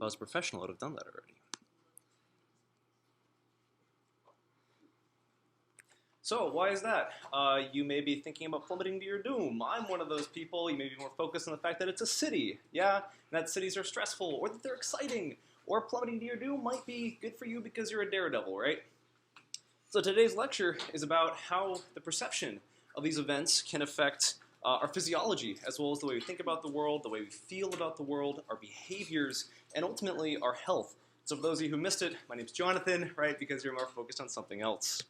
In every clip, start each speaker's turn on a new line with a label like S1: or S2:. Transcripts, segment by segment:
S1: I was a professional, I would have done that already. So, why is that? You may be thinking about plummeting to your doom. I'm one of those people. You may be more focused on the fact that it's a city, yeah? And that cities are stressful, or that they're exciting. Or plummeting to your doom might be good for you because you're a daredevil, right? So today's lecture is about how the perception of these events can affect our physiology, as well as the way we think about the world, the way we feel about the world, our behaviors, and ultimately our health. So for those of you who missed it, my name's Jonathan, right, because you're more focused on something else.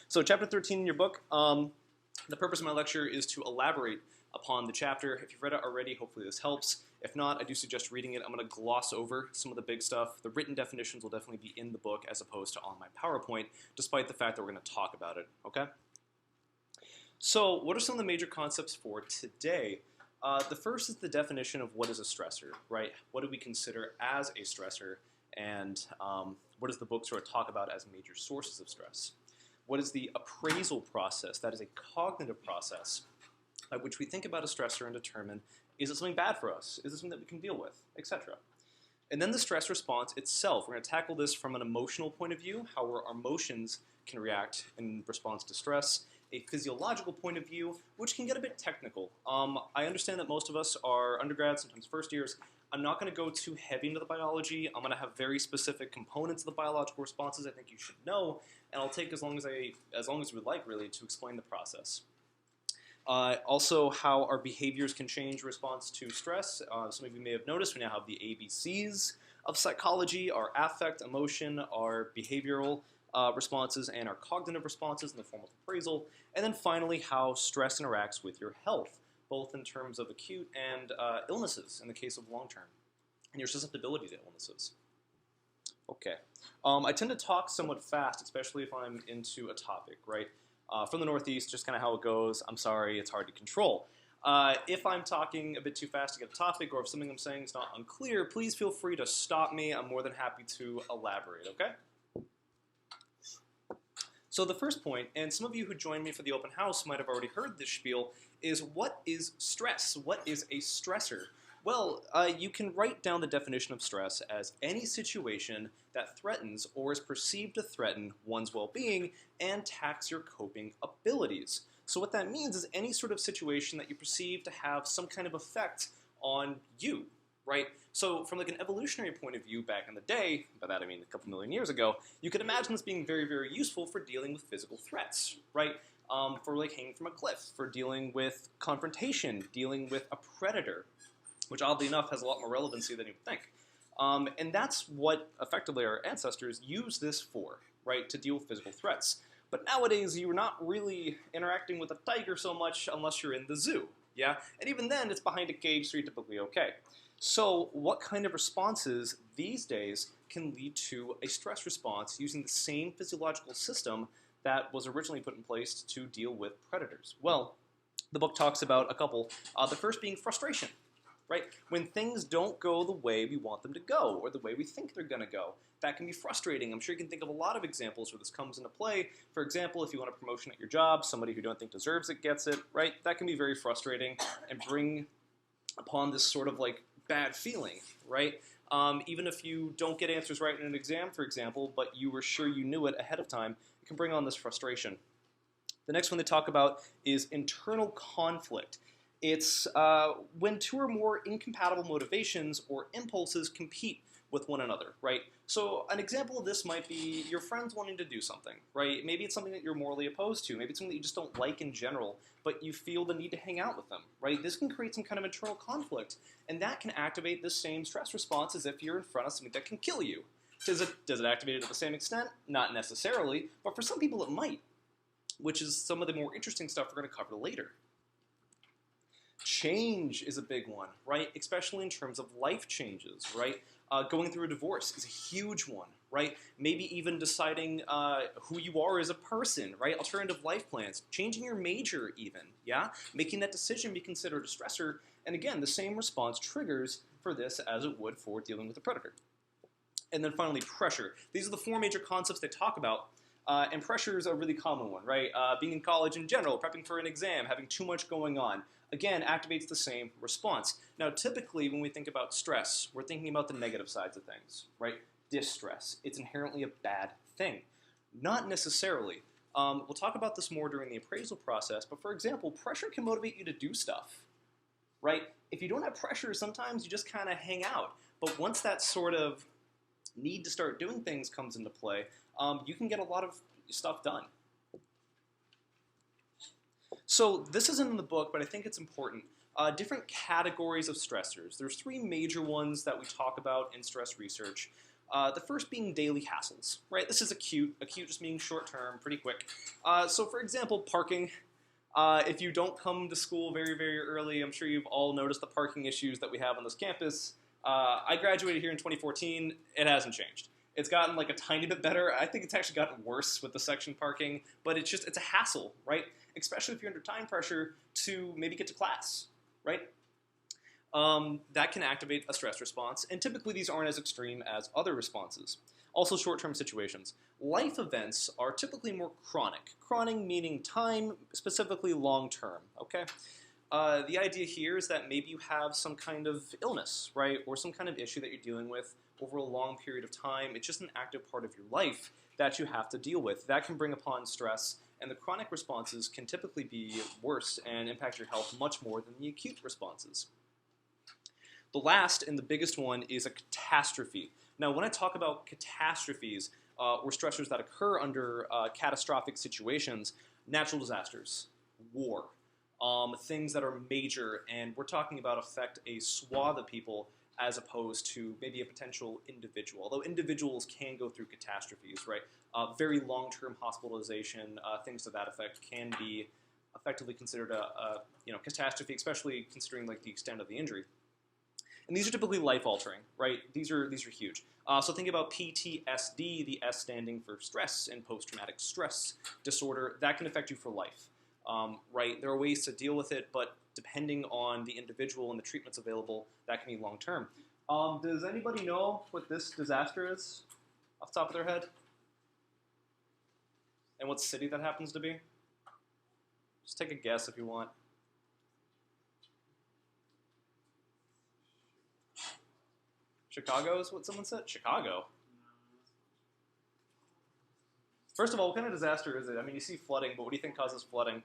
S1: So chapter 13 in your book, the purpose of my lecture is to elaborate upon the chapter. If you've read it already, hopefully this helps. If not, I do suggest reading it. I'm going to gloss over some of the big stuff. The written definitions will definitely be in the book as opposed to on my PowerPoint, despite the fact that we're going to talk about it, okay? So what are some of the major concepts for today? The first is the definition of what is a stressor, right? What do we consider as a stressor, and what does the book sort of talk about as major sources of stress? What is the appraisal process? That is a cognitive process by which we think about a stressor and determine, is it something bad for us? Is it something that we can deal with, etc.? And then the stress response itself. We're going to tackle this from an emotional point of view, how our emotions can react in response to stress, a physiological point of view, which can get a bit technical. I understand that most of us are undergrads, sometimes first years. I'm not going to go too heavy into the biology. I'm going to have very specific components of the biological responses I think you should know, and I'll take as long as you would like, really, to explain the process. Also, how our behaviors can change in response to stress. Some of you may have noticed we now have the ABCs of psychology: our affect, emotion, our behavioral responses, and our cognitive responses in the form of appraisal. And then finally, how stress interacts with your health, both in terms of acute and illnesses in the case of long-term, and your susceptibility to illnesses. Okay. I tend to talk somewhat fast, especially if I'm into a topic, right? From the Northeast, just kind of how it goes. I'm sorry, it's hard to control. If I'm talking a bit too fast to get a topic, or if something I'm saying is not unclear, please feel free to stop me. I'm more than happy to elaborate, okay? So the first point, and some of you who joined me for the open house might have already heard this spiel, is what is stress? What is a stressor? Well, you can write down the definition of stress as any situation that threatens or is perceived to threaten one's well-being and tax your coping abilities. So what that means is any sort of situation that you perceive to have some kind of effect on you, right? So from like an evolutionary point of view back in the day, by that I mean a couple million years ago, you could imagine this being very, very useful for dealing with physical threats, right? For like hanging from a cliff, for dealing with confrontation, dealing with a predator, which oddly enough has a lot more relevancy than you would think. And that's what effectively our ancestors used this for, right, to deal with physical threats. But nowadays, you're not really interacting with a tiger so much unless you're in the zoo, yeah? And even then, it's behind a cage, so you're typically okay. So what kind of responses these days can lead to a stress response using the same physiological system that was originally put in place to deal with predators? Well, the book talks about a couple, the first being frustration. Right? When things don't go the way we want them to go, or the way we think they're going to go, that can be frustrating. I'm sure you can think of a lot of examples where this comes into play. For example, if you want a promotion at your job, somebody who you don't think deserves it gets it, right? That can be very frustrating and bring upon this sort of like bad feeling, right? Even if you don't get answers right in an exam, for example, but you were sure you knew it ahead of time, it can bring on this frustration. The next one they talk about is internal conflict. It's when two or more incompatible motivations or impulses compete with one another, right? So an example of this might be your friends wanting to do something, right? Maybe it's something that you're morally opposed to. Maybe it's something that you just don't like in general, but you feel the need to hang out with them, right? This can create some kind of internal conflict, and that can activate the same stress response as if you're in front of something that can kill you. Does it activate it to the same extent? Not necessarily, but for some people it might, which is some of the more interesting stuff we're going to cover later. Change is a big one, right? Especially in terms of life changes, right? Going through a divorce is a huge one, right? Maybe even deciding who you are as a person, right? Alternative life plans, changing your major even, yeah? Making that decision be considered a stressor. And again, the same response triggers for this as it would for dealing with a predator. And then finally, pressure. These are the four major concepts they talk about. And pressure is a really common one, right? Being in college in general, prepping for an exam, having too much going on. again, activates the same response. Now, typically, when we think about stress, we're thinking about the negative sides of things, right? Distress. It's inherently a bad thing. Not necessarily. We'll talk about this more during the appraisal process, but for example, pressure can motivate you to do stuff, right? If you don't have pressure, sometimes you just kind of hang out. But once that sort of need to start doing things comes into play, you can get a lot of stuff done. So this isn't in the book, but I think it's important. Different categories of stressors. There's three major ones that we talk about in stress research. The first being daily hassles, right? This is acute just meaning short term, pretty quick. So for example, parking. If you don't come to school very, very early, I'm sure you've all noticed the parking issues that we have on this campus. I graduated here in 2014. It hasn't changed. It's gotten like a tiny bit better. I think it's actually gotten worse with the section parking, but it's a hassle, right? Especially if you're under time pressure to maybe get to class, right? That can activate a stress response, and typically these aren't as extreme as other responses. Also short-term situations. Life events are typically more chronic. Chronic meaning time, specifically long-term, okay? The idea here is that maybe you have some kind of illness, right? Or some kind of issue that you're dealing with over a long period of time. It's just an active part of your life that you have to deal with. That can bring upon stress, and the chronic responses can typically be worse and impact your health much more than the acute responses. The last and the biggest one is a catastrophe. Now, when I talk about catastrophes or stressors that occur under catastrophic situations, natural disasters, war, things that are major, and we're talking about affect a swath of people as opposed to maybe a potential individual. Although individuals can go through catastrophes, right? Very long-term hospitalization, things to that effect can be effectively considered a catastrophe, especially considering like the extent of the injury. And these are typically life-altering, right? These are huge. So think about PTSD, the S standing for stress and post-traumatic stress disorder. That can affect you for life, right? There are ways to deal with it, but depending on the individual and the treatments available, that can be long-term. Does anybody know what this disaster is off the top of their head? And what city that happens to be? Just take a guess if you want. Chicago is what someone said? Chicago? First of all, what kind of disaster is it? I mean, you see flooding, but what do you think causes flooding?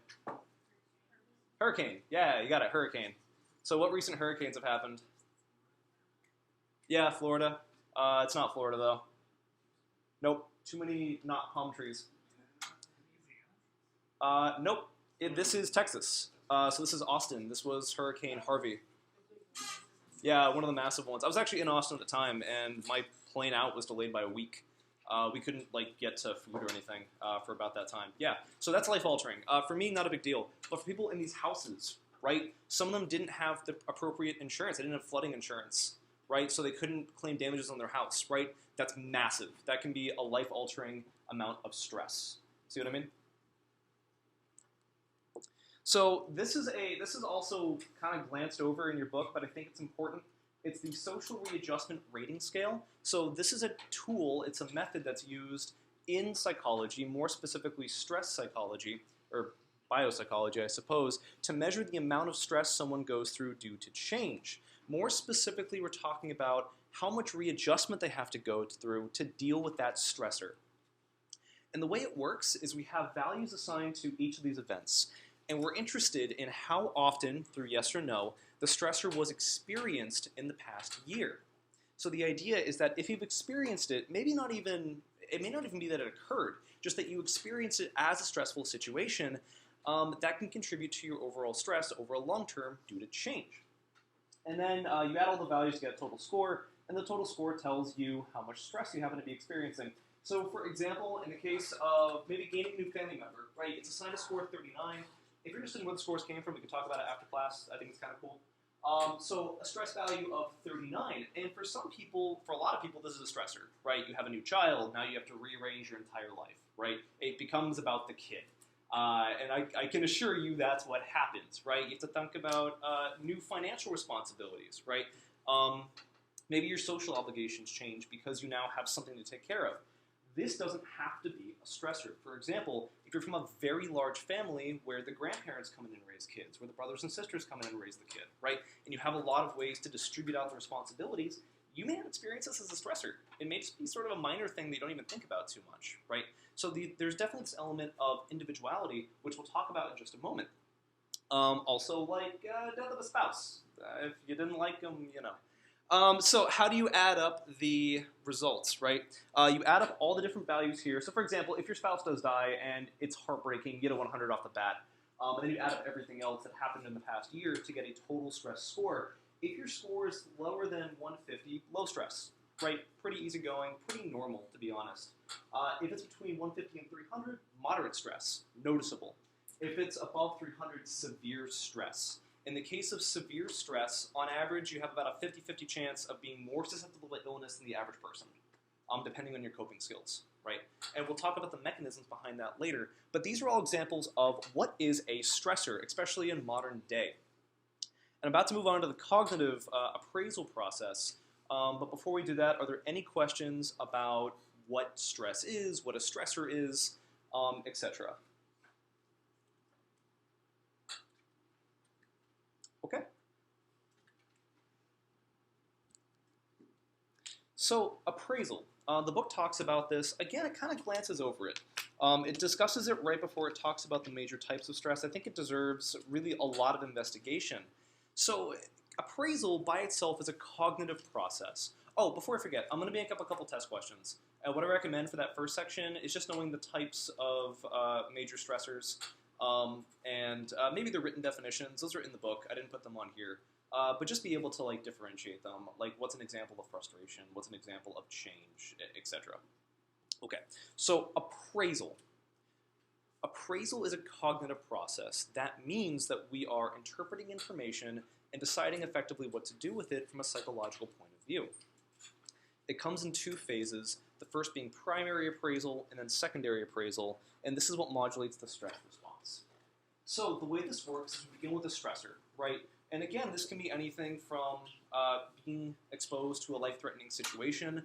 S1: Hurricane. Yeah, you got it, hurricane. So what recent hurricanes have happened? Yeah, Florida. It's not Florida, though. Nope. Too many not palm trees. Nope. This is Texas. So this is Austin. This was Hurricane Harvey. Yeah, one of the massive ones. I was actually in Austin at the time, and my plane out was delayed by a week. We couldn't get to food or anything for about that time. Yeah, so that's life-altering. For me, not a big deal. But for people in these houses, right, some of them didn't have the appropriate insurance. They didn't have flooding insurance, right, so they couldn't claim damages on their house, right? That's massive. That can be a life-altering amount of stress. See what I mean? So this is also kind of glanced over in your book, but I think it's important. It's the social readjustment rating scale. So this is a tool, it's a method that's used in psychology, more specifically stress psychology, or biopsychology, I suppose, to measure the amount of stress someone goes through due to change. More specifically, we're talking about how much readjustment they have to go through to deal with that stressor. And the way it works is we have values assigned to each of these events. And we're interested in how often, through yes or no, the stressor was experienced in the past year. So the idea is that if you've experienced it, it may not even be that it occurred, just that you experienced it as a stressful situation, that can contribute to your overall stress over a long term due to change. And then you add all the values to get a total score, and the total score tells you how much stress you happen to be experiencing. So for example, in the case of maybe gaining a new family member, right, it's assigned a score of 39. If you're interested in where the scores came from, we can talk about it after class. I think it's kind of cool. So a stress value of 39. And for a lot of people, this is a stressor, right? You have a new child. Now you have to rearrange your entire life, right? It becomes about the kid. And I can assure you that's what happens, right? You have to think about new financial responsibilities, right? Maybe your social obligations change because you now have something to take care of. This doesn't have to be a stressor. For example, it If you're from a very large family where the grandparents come in and raise kids, where the brothers and sisters come in and raise the kid, right? And you have a lot of ways to distribute out the responsibilities, you may not experience this as a stressor. It may just be sort of a minor thing that you don't even think about too much, right? So there's definitely this element of individuality, which we'll talk about in just a moment. Also, like death of a spouse. If you didn't like them, you know. So how do you add up the results, right? You add up all the different values here. So for example, if your spouse does die and it's heartbreaking, you get a 100 off the bat. And then you add up everything else that happened in the past year to get a total stress score. If your score is lower than 150, low stress, right? Pretty easygoing, pretty normal, to be honest. If it's between 150 and 300, moderate stress, noticeable. If it's above 300, severe stress. In the case of severe stress, on average, you have about a 50-50 chance of being more susceptible to illness than the average person, depending on your coping skills, right? And we'll talk about the mechanisms behind that later. But these are all examples of what is a stressor, especially in modern day. And I'm about to move on to the cognitive appraisal process. But before we do that, are there any questions about what stress is, what a stressor is, etc.? Okay. So, appraisal. The book talks about this. Again, it kind of glances over it. It discusses it right before it talks about the major types of stress. I think it deserves really a lot of investigation. So, appraisal by itself is a cognitive process. Oh, before I forget, I'm going to make up a couple test questions. What I recommend for that first section is just knowing the types of major stressors and maybe the written definitions. Those are in the book. I didn't put them on here. But just be able to like differentiate them. Like what's an example of frustration? What's an example of change, etc. Okay, so appraisal. Appraisal is a cognitive process. That means that we are interpreting information and deciding effectively what to do with it from a psychological point of view. It comes in two phases, the first being primary appraisal and then secondary appraisal, and this is what modulates the stress response. So the way this works is we begin with a stressor, right? And again, this can be anything from being exposed to a life-threatening situation,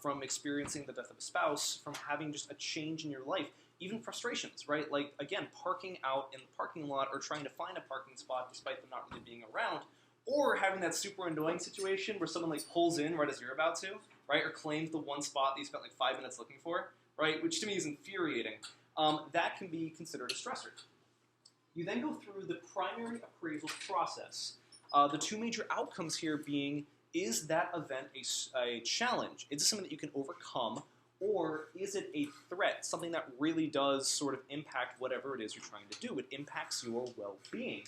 S1: from experiencing the death of a spouse, from having just a change in your life, even frustrations, right? Like, again, parking out in the parking lot or trying to find a parking spot despite them not really being around, or having that super annoying situation where someone like pulls in right as you're about to, right? Or claims the one spot that you spent like 5 minutes looking for, right? Which to me is infuriating. That can be considered a stressor. You then go through the primary appraisal process. The two major outcomes here being, is that event a challenge? Is it something that you can overcome? Or is it a threat, something that really does sort of impact whatever it is you're trying to do? It impacts your well-being.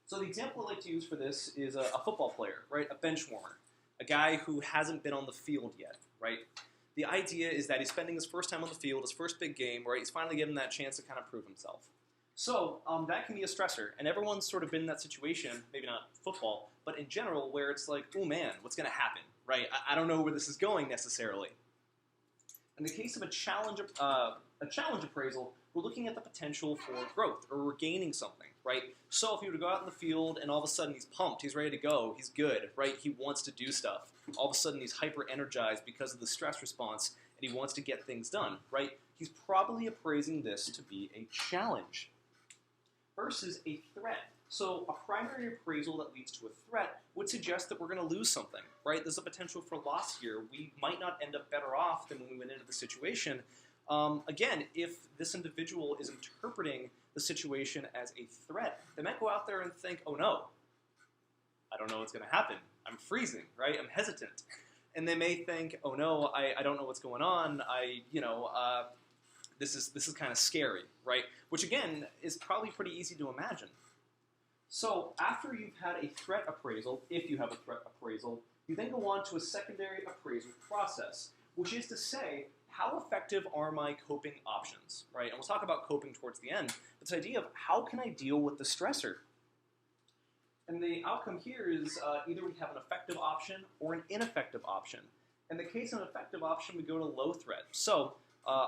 S1: So the example I like to use for this is a football player, right? A bench warmer, a guy who hasn't been on the field yet, right? The idea is that he's spending his first time on the field, his first big game, right? He's finally given that chance to kind of prove himself. So that can be a stressor, and everyone's sort of been in that situation, maybe not football, but in general, where it's like, oh man, what's going to happen, right? I don't know where this is going necessarily. In the case of a challenge appraisal, we're looking at the potential for growth, or we're gaining something, right? So if you were to go out in the field and all of a sudden he's pumped, he's ready to go, he's good, right? He wants to do stuff. All of a sudden he's hyper-energized because of the stress response, and he wants to get things done, right? He's probably appraising this to be a challenge versus a threat. So a primary appraisal that leads to a threat would suggest that we're going to lose something, right? There's a potential for loss here. We might not end up better off than when we went into the situation. Again, if this individual is interpreting the situation as a threat, they might go out there and think, oh no, I don't know what's going to happen. I'm freezing, right? I'm hesitant. And they may think, oh no, I don't know what's going on. This is kind of scary, right? Which again is probably pretty easy to imagine. So after you've had a threat appraisal, if you have a threat appraisal, you then go on to a secondary appraisal process, which is to say, how effective are my coping options, right? And we'll talk about coping towards the end. This idea of how can I deal with the stressor? And the outcome here is either we have an effective option or an ineffective option. In the case of an effective option, we go to low threat. So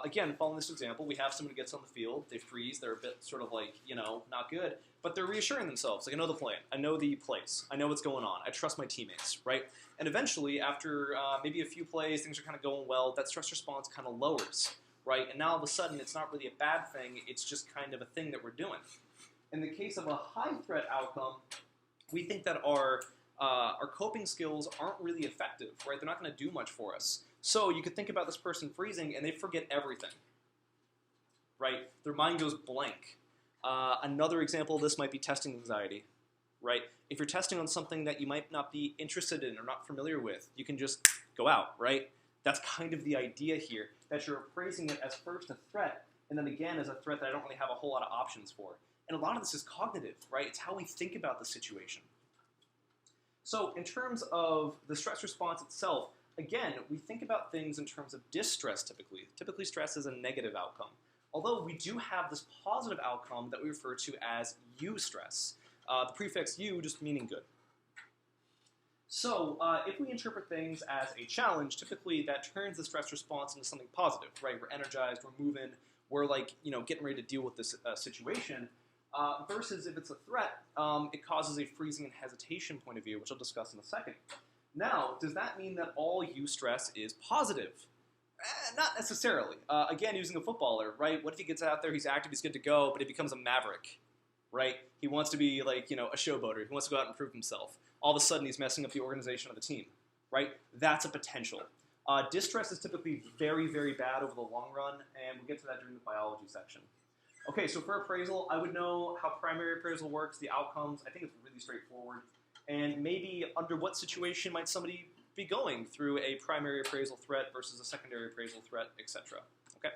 S1: again, following this example, we have someone who gets on the field, they freeze, they're a bit sort of like, not good, but they're reassuring themselves, like, I know the plan, I know the plays, I know what's going on, I trust my teammates, right? And eventually, after maybe a few plays, things are kind of going well, that stress response kind of lowers, right? And now all of a sudden, it's not really a bad thing. It's just kind of a thing that we're doing. In the case of a high-threat outcome, we think that our coping skills aren't really effective, right? They're not going to do much for us. So you could think about this person freezing, and they forget everything, right? Their mind goes blank. Another example of this might be testing anxiety, right? If you're testing on something that you might not be interested in or not familiar with, you can just go out, right? That's kind of the idea here, that you're appraising it as first a threat, and then again as a threat that I don't really have a whole lot of options for. And a lot of this is cognitive, right? It's how we think about the situation. So in terms of the stress response itself, again, we think about things in terms of distress typically. Typically stress is a negative outcome. Although we do have this positive outcome that we refer to as eustress. The prefix eu just meaning good. So if we interpret things as a challenge, typically that turns the stress response into something positive, right? We're energized, we're moving, we're like, getting ready to deal with this situation. Versus if it's a threat, it causes a freezing and hesitation point of view, which I'll discuss in a second. Now, does that mean that all eustress is positive? Not necessarily. Again, using a footballer, right? What if he gets out there, he's active, he's good to go, but he becomes a maverick, right? He wants to be like, a showboater. He wants to go out and prove himself. All of a sudden, he's messing up the organization of the team, right? That's a potential. Distress is typically very, very bad over the long run, and we'll get to that during the biology section. Okay, so for appraisal, I would know how primary appraisal works, the outcomes. I think it's really straightforward. And maybe under what situation might somebody be going through a primary appraisal threat versus a secondary appraisal threat, etc. Okay.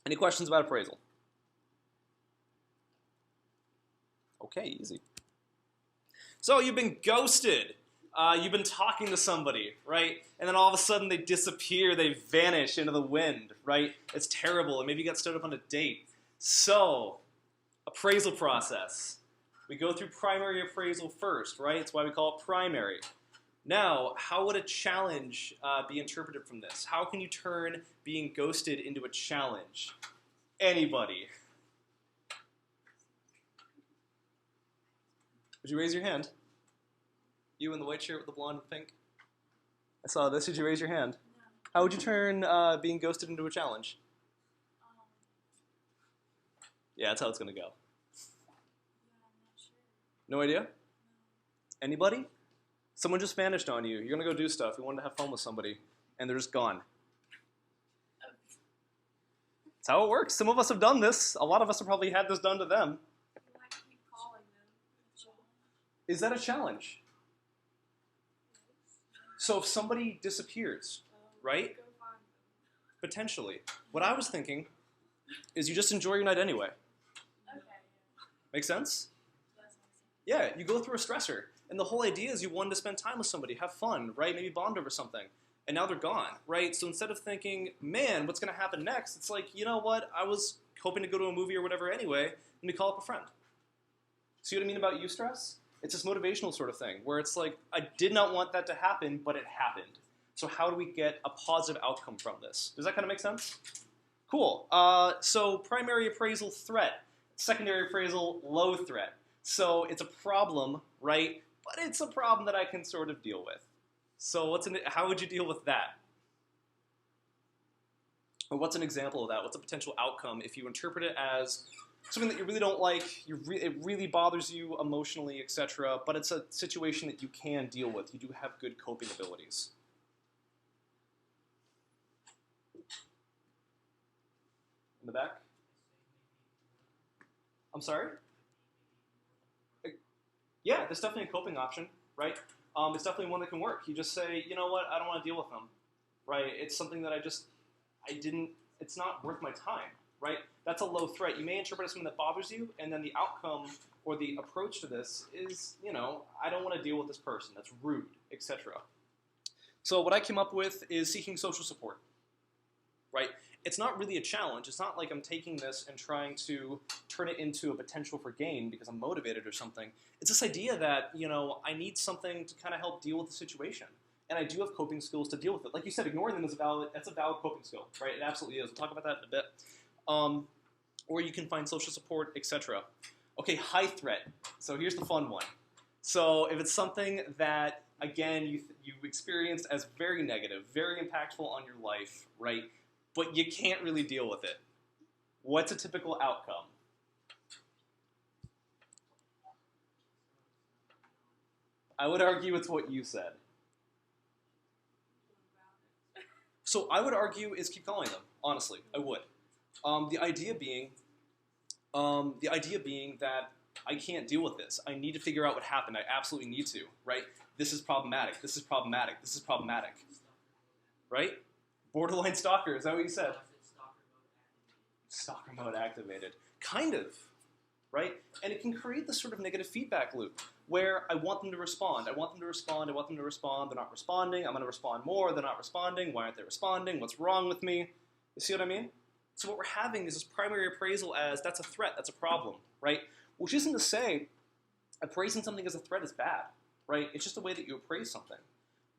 S1: Any questions about appraisal? Okay, easy. So you've been ghosted. You've been talking to somebody, right? And then all of a sudden they disappear, they vanish into the wind, right? It's terrible, and maybe you got stood up on a date. So, appraisal process. We go through primary appraisal first, right? That's why we call it primary. Now, how would a challenge be interpreted from this? How can you turn being ghosted into a challenge? Anybody? Would you raise your hand? You in the white shirt with the blonde and pink? I saw this. Did you raise your hand? No. How would you turn being ghosted into a challenge? Yeah, that's how it's going to go.
S2: Yeah, I'm not sure.
S1: No idea?
S2: No.
S1: Anybody? Someone just vanished on you. You're going to go do stuff. You wanted to have fun with somebody, and they're just gone. That's how it works. Some of us have done this. A lot of us have probably had this done to them.
S2: I keep calling them.
S1: Is that a challenge? So if somebody disappears, right?
S2: Go find them.
S1: Potentially. What I was thinking is you just enjoy your night anyway.
S2: Okay.
S1: Make sense?
S2: Does make sense.
S1: Yeah, you go through a stressor. And the whole idea is you wanted to spend time with somebody, have fun, right? Maybe bond over something. And now they're gone, right? So instead of thinking, man, what's going to happen next? It's like, you know what? I was hoping to go to a movie or whatever anyway. Let me call up a friend. See what I mean about eustress? It's this motivational sort of thing where it's like, I did not want that to happen, but it happened. So how do we get a positive outcome from this? Does that kind of make sense? Cool. So primary appraisal, threat. Secondary appraisal, low threat. So it's a problem, right? But it's a problem that I can sort of deal with. So how would you deal with that? Or what's an example of that? What's a potential outcome if you interpret it as something that you really don't like, it really bothers you emotionally, etc., but it's a situation that you can deal with. You do have good coping abilities. In the back? I'm sorry? Yeah, there's definitely a coping option, right? It's definitely one that can work. You just say, you know what, I don't want to deal with them, right? It's something that it's not worth my time, right? That's a low threat. You may interpret it as something that bothers you, and then the outcome or the approach to this is, I don't want to deal with this person. That's rude, etc. So what I came up with is seeking social support, right? It's not really a challenge. It's not like I'm taking this and trying to turn it into a potential for gain because I'm motivated or something. It's this idea that, I need something to kind of help deal with the situation. And I do have coping skills to deal with it. Like you said, ignoring them is that's a valid coping skill, right? It absolutely is. We'll talk about that in a bit. Or you can find social support, etc. Okay, high threat. So here's the fun one. So if it's something that, again, you experienced as very negative, very impactful on your life, right? but you can't really deal with it. What's a typical outcome? I would argue it's what you said. So I would argue is keep calling them. Honestly, I would. The idea being that I can't deal with this. I need to figure out what happened. I absolutely need to. Right? This is problematic. This is problematic. This is problematic. Right? Borderline stalker. Is that what you said? Stalker mode activated. Kind of. Right? And it can create this sort of negative feedback loop where I want them to respond. I want them to respond. I want them to respond. They're not responding. I'm going to respond more. They're not responding. Why aren't they responding? What's wrong with me? You see what I mean? So what we're having is this primary appraisal as that's a threat, that's a problem, right? Which isn't to say appraising something as a threat is bad, right? It's just the way that you appraise something.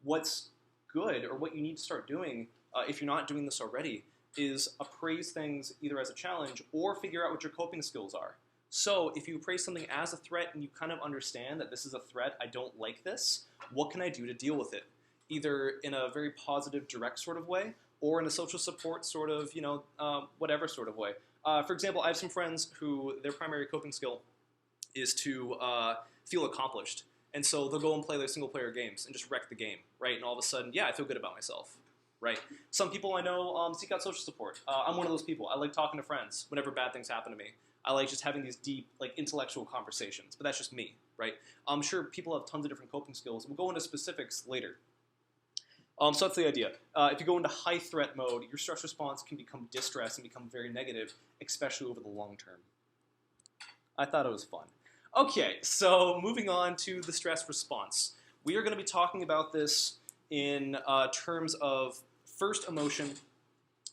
S1: What's good, or what you need to start doing, if you're not doing this already, is appraise things either as a challenge or figure out what your coping skills are. So if you appraise something as a threat and you kind of understand that this is a threat, I don't like this, what can I do to deal with it? Either in a very positive, direct sort of way, or in a social support sort of, whatever sort of way. For example, I have some friends who their primary coping skill is to feel accomplished. And so they'll go and play their single-player games and just wreck the game, right? And all of a sudden, yeah, I feel good about myself, right? Some people I know seek out social support. I'm one of those people. I like talking to friends whenever bad things happen to me. I like just having these deep, intellectual conversations, but that's just me, right? I'm sure people have tons of different coping skills. We'll go into specifics later. So that's the idea. If you go into high threat mode, your stress response can become distress and become very negative, especially over the long term. I thought it was fun. Okay, so moving on to the stress response. We are going to be talking about this in terms of first emotion,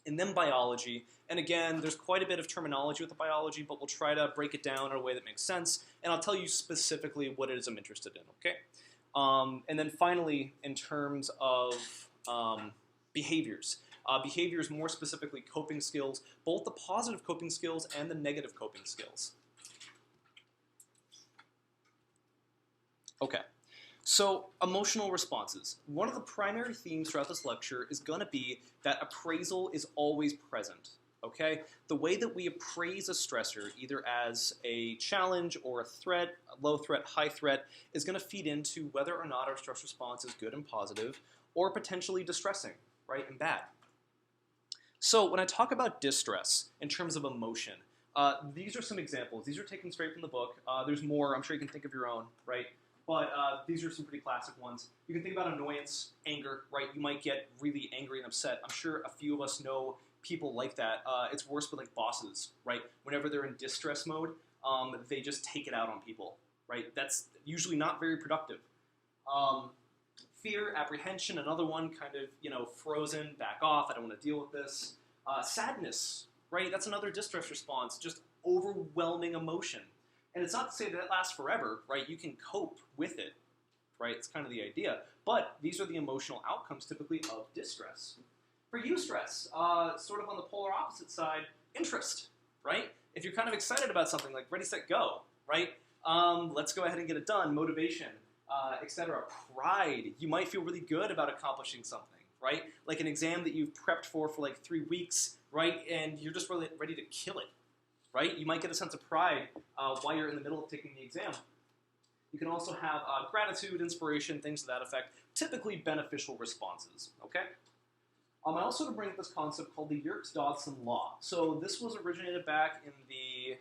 S1: and then biology. And again, there's quite a bit of terminology with the biology, but we'll try to break it down in a way that makes sense, and I'll tell you specifically what it is I'm interested in, okay? And then finally, in terms of behaviors. Behaviors, more specifically coping skills, both the positive coping skills and the negative coping skills. Okay, so emotional responses. One of the primary themes throughout this lecture is going to be that appraisal is always present. Okay, the way that we appraise a stressor, either as a challenge or a threat, a low threat, high threat, is going to feed into whether or not our stress response is good and positive, or potentially distressing, right, and bad. So when I talk about distress in terms of emotion, these are some examples. These are taken straight from the book. There's more. I'm sure you can think of your own, right? But these are some pretty classic ones. You can think about annoyance, anger, right? You might get really angry and upset. I'm sure a few of us know people like that. It's worse with bosses, right? Whenever they're in distress mode, they just take it out on people, right? That's usually not very productive. Fear, apprehension, another one, kind of, frozen, back off, I don't want to deal with this. Sadness, right? That's another distress response, just overwhelming emotion. And it's not to say that it lasts forever, right? You can cope with it, right? It's kind of the idea. But these are the emotional outcomes typically of distress. For eustress, sort of on the polar opposite side, interest, right? If you're kind of excited about something like ready, set, go, right? Let's go ahead and get it done, motivation, etc. Pride, you might feel really good about accomplishing something, right? Like an exam that you've prepped for 3 weeks, right? And you're just really ready to kill it, right? You might get a sense of pride while you're in the middle of taking the exam. You can also have gratitude, inspiration, things to that effect, typically beneficial responses, okay? I also to bring up this concept called the Yerkes-Dodson law. So this was originated back in the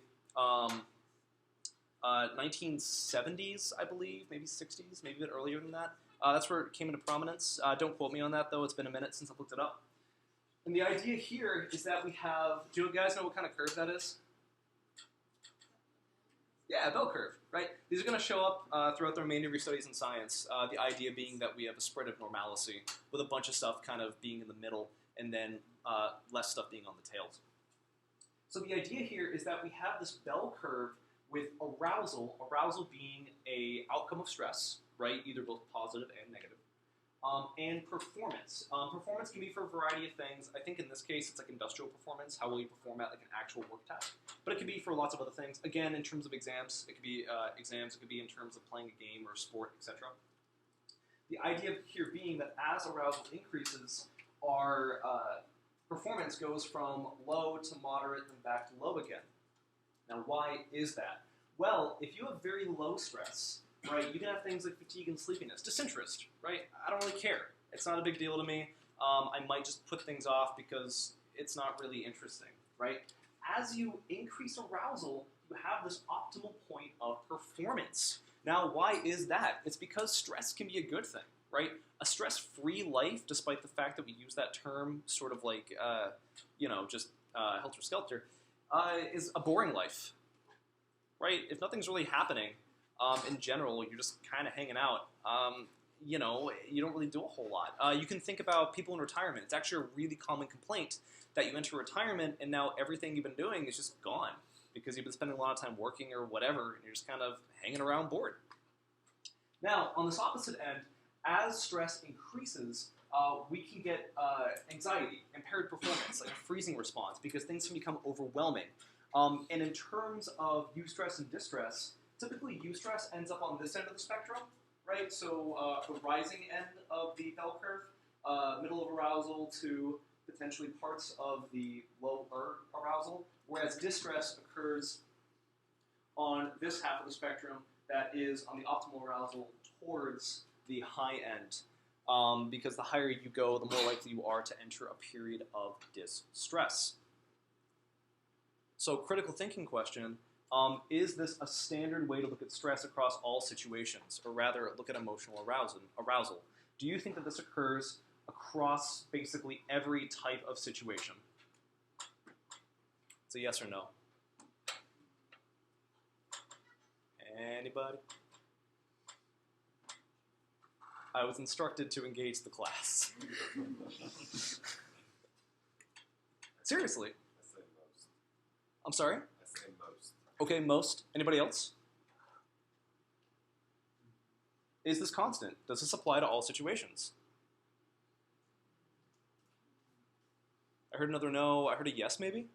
S1: 1970s, I believe, maybe 60s, maybe a bit earlier than that. That's where it came into prominence. Don't quote me on that, though. It's been a minute since I've looked it up. And the idea here is that we have, do you guys know what kind of curve that is? Yeah, bell curve, right? These are going to show up throughout the remainder of your studies in science. The idea being that we have a spread of normalcy with a bunch of stuff kind of being in the middle and then less stuff being on the tails. So the idea here is that we have this bell curve with arousal being a outcome of stress, right? Either both positive and negative. And performance. Performance can be for a variety of things. I think in this case it's like industrial performance. How will you perform at like an actual work task? But it could be for lots of other things. Again, in terms of exams, it could be exams. It could be in terms of playing a game or a sport, etc. The idea here being that as arousal increases, our performance goes from low to moderate and back to low again. Now, why is that? Well, if you have very low stress, right, you can have things like fatigue and sleepiness, disinterest, right? I don't really care. It's not a big deal to me. I might just put things off because it's not really interesting, right? As you increase arousal, you have this optimal point of performance. Now, why is that? It's because stress can be a good thing, right? A stress-free life, despite the fact that we use that term sort of like, just helter-skelter, is a boring life, right? If nothing's really happening, in general, you're just kind of hanging out, you don't really do a whole lot. You can think about people in retirement. It's actually a really common complaint that you enter retirement and now everything you've been doing is just gone because you've been spending a lot of time working or whatever, and you're just kind of hanging around bored. Now, on this opposite end, as stress increases, we can get anxiety, impaired performance, like a freezing response, because things can become overwhelming. And in terms of eustress and distress, typically eustress ends up on this end of the spectrum, right? So the rising end of the bell curve, middle of arousal to potentially parts of the lower arousal, whereas distress occurs on this half of the spectrum that is on the optimal arousal towards the high end. Because the higher you go, the more likely you are to enter a period of distress. So, critical thinking question, is this a standard way to look at stress across all situations, or rather look at emotional arousal? Do you think that this occurs across basically every type of situation? It's a yes or no. Anybody? I was instructed to engage the class. Seriously.
S3: I say most.
S1: I'm sorry?
S3: I say most.
S1: Okay, most. Anybody else? Is this constant? Does this apply to all situations? I heard another no. I heard a yes, maybe?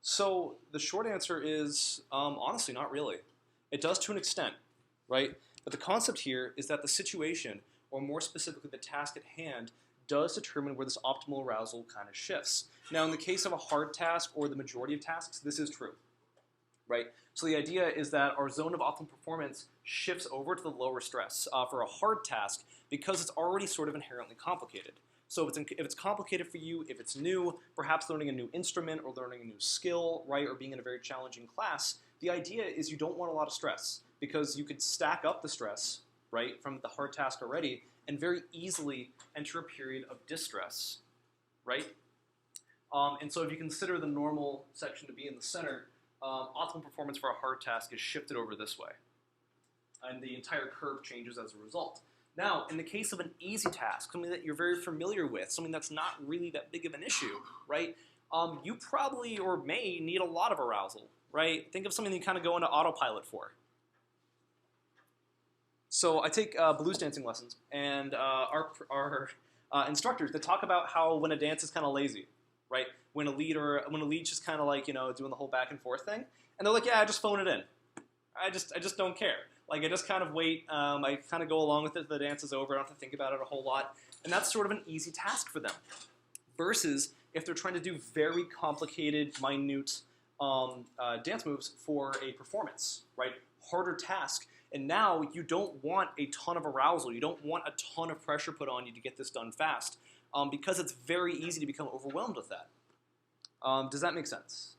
S1: So the short answer is, honestly, not really. It does to an extent, right? But the concept here is that the situation, or more specifically the task at hand, does determine where this optimal arousal kind of shifts. Now, in the case of a hard task or the majority of tasks, this is true, right? So the idea is that our zone of optimal performance shifts over to the lower stress for a hard task because it's already sort of inherently complicated. So if it's complicated for you, if it's new, perhaps learning a new instrument or learning a new skill, right, or being in a very challenging class, the idea is you don't want a lot of stress because you could stack up the stress, right, from the hard task already and very easily enter a period of distress, right? And so if you consider the normal section to be in the center, optimal performance for a hard task is shifted over this way. And the entire curve changes as a result. Now, in the case of an easy task, something that you're very familiar with, something that's not really that big of an issue, right, you probably or may need a lot of arousal, right? Think of something that you kind of go into autopilot for. So I take blues dancing lessons, and our instructors, they talk about how when a dance is kind of lazy, right? When a lead's just kind of like, doing the whole back and forth thing, and they're like, yeah, I just phone it in. I just don't care. Like, I just kind of wait. I kind of go along with it. The dance is over. I don't have to think about it a whole lot. And that's sort of an easy task for them. Versus if they're trying to do very complicated, minute dance moves for a performance, right? Harder task. And now you don't want a ton of arousal. You don't want a ton of pressure put on you to get this done fast because it's very easy to become overwhelmed with that. Does that make sense?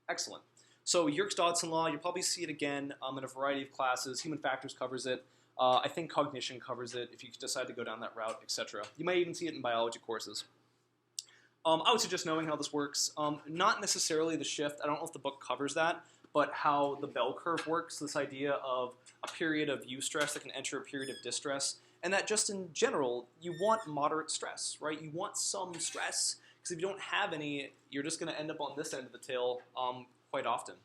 S1: Excellent. So Yerkes-Dodson law, you'll probably see it again in a variety of classes. Human factors covers it. I think cognition covers it if you decide to go down that route, etc. You might even see it in biology courses. I would suggest knowing how this works. Not necessarily the shift. I don't know if the book covers that, but how the bell curve works, this idea of a period of eustress that can enter a period of distress, and that just in general, you want moderate stress, right? You want some stress, because if you don't have any, you're just going to end up on this end of the tail quite often.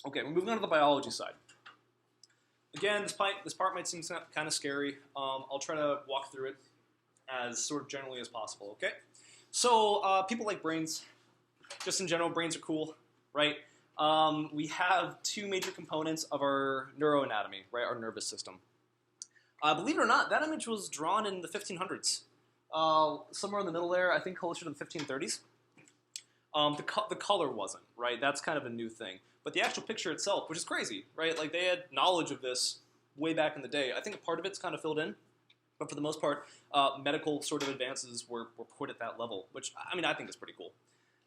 S1: Okay, we're moving on to the biology side. Again, this part might seem kind of scary. I'll try to walk through it as sort of generally as possible, okay? So people like brains. just in general, brains are cool, right? We have two major components of our neuroanatomy, right? Our nervous system. Believe it or not, that image was drawn in the 1500s. Somewhere in the middle there, I think closer to the 1530s. The color wasn't, right? That's kind of a new thing. But the actual picture itself, which is crazy, right? Like, they had knowledge of this way back in the day. I think a part of it's kind of filled in. But for the most part, medical sort of advances were put at that level, which, I mean, I think is pretty cool.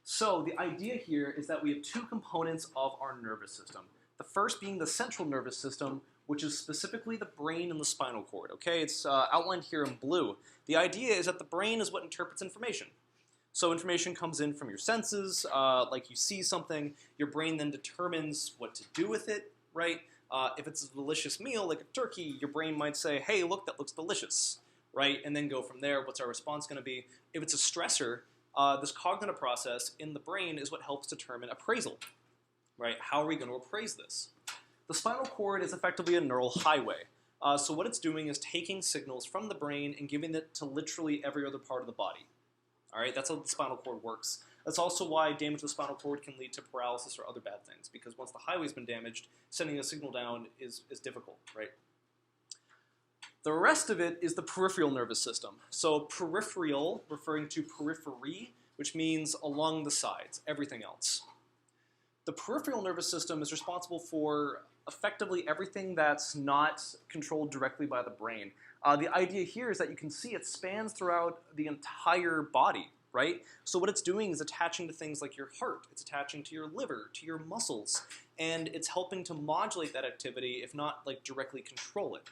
S1: So the idea here is that we have two components of our nervous system. The first being the central nervous system, which is specifically the brain and the spinal cord, okay? It's outlined here in blue. The idea is that the brain is what interprets information. So information comes in from your senses, like you see something, your brain then determines what to do with it, right? If it's a delicious meal, like a turkey, your brain might say, hey, look, that looks delicious, right? And then go from there. What's our response going to be? If it's a stressor, this cognitive process in the brain is what helps determine appraisal, right? How are we going to appraise this? The spinal cord is effectively a neural highway. So what it's doing is taking signals from the brain and giving it to literally every other part of the body. All right, that's how the spinal cord works. That's also why damage to the spinal cord can lead to paralysis or other bad things, because once the highway's been damaged, sending a signal down is difficult, right? The rest of it is the peripheral nervous system. So peripheral, referring to periphery, which means along the sides, everything else. The peripheral nervous system is responsible for effectively everything that's not controlled directly by the brain. The idea here is that you can see it spans throughout the entire body, right? So what it's doing is attaching to things like your heart, it's attaching to your liver, to your muscles, and it's helping to modulate that activity, if not like directly control it,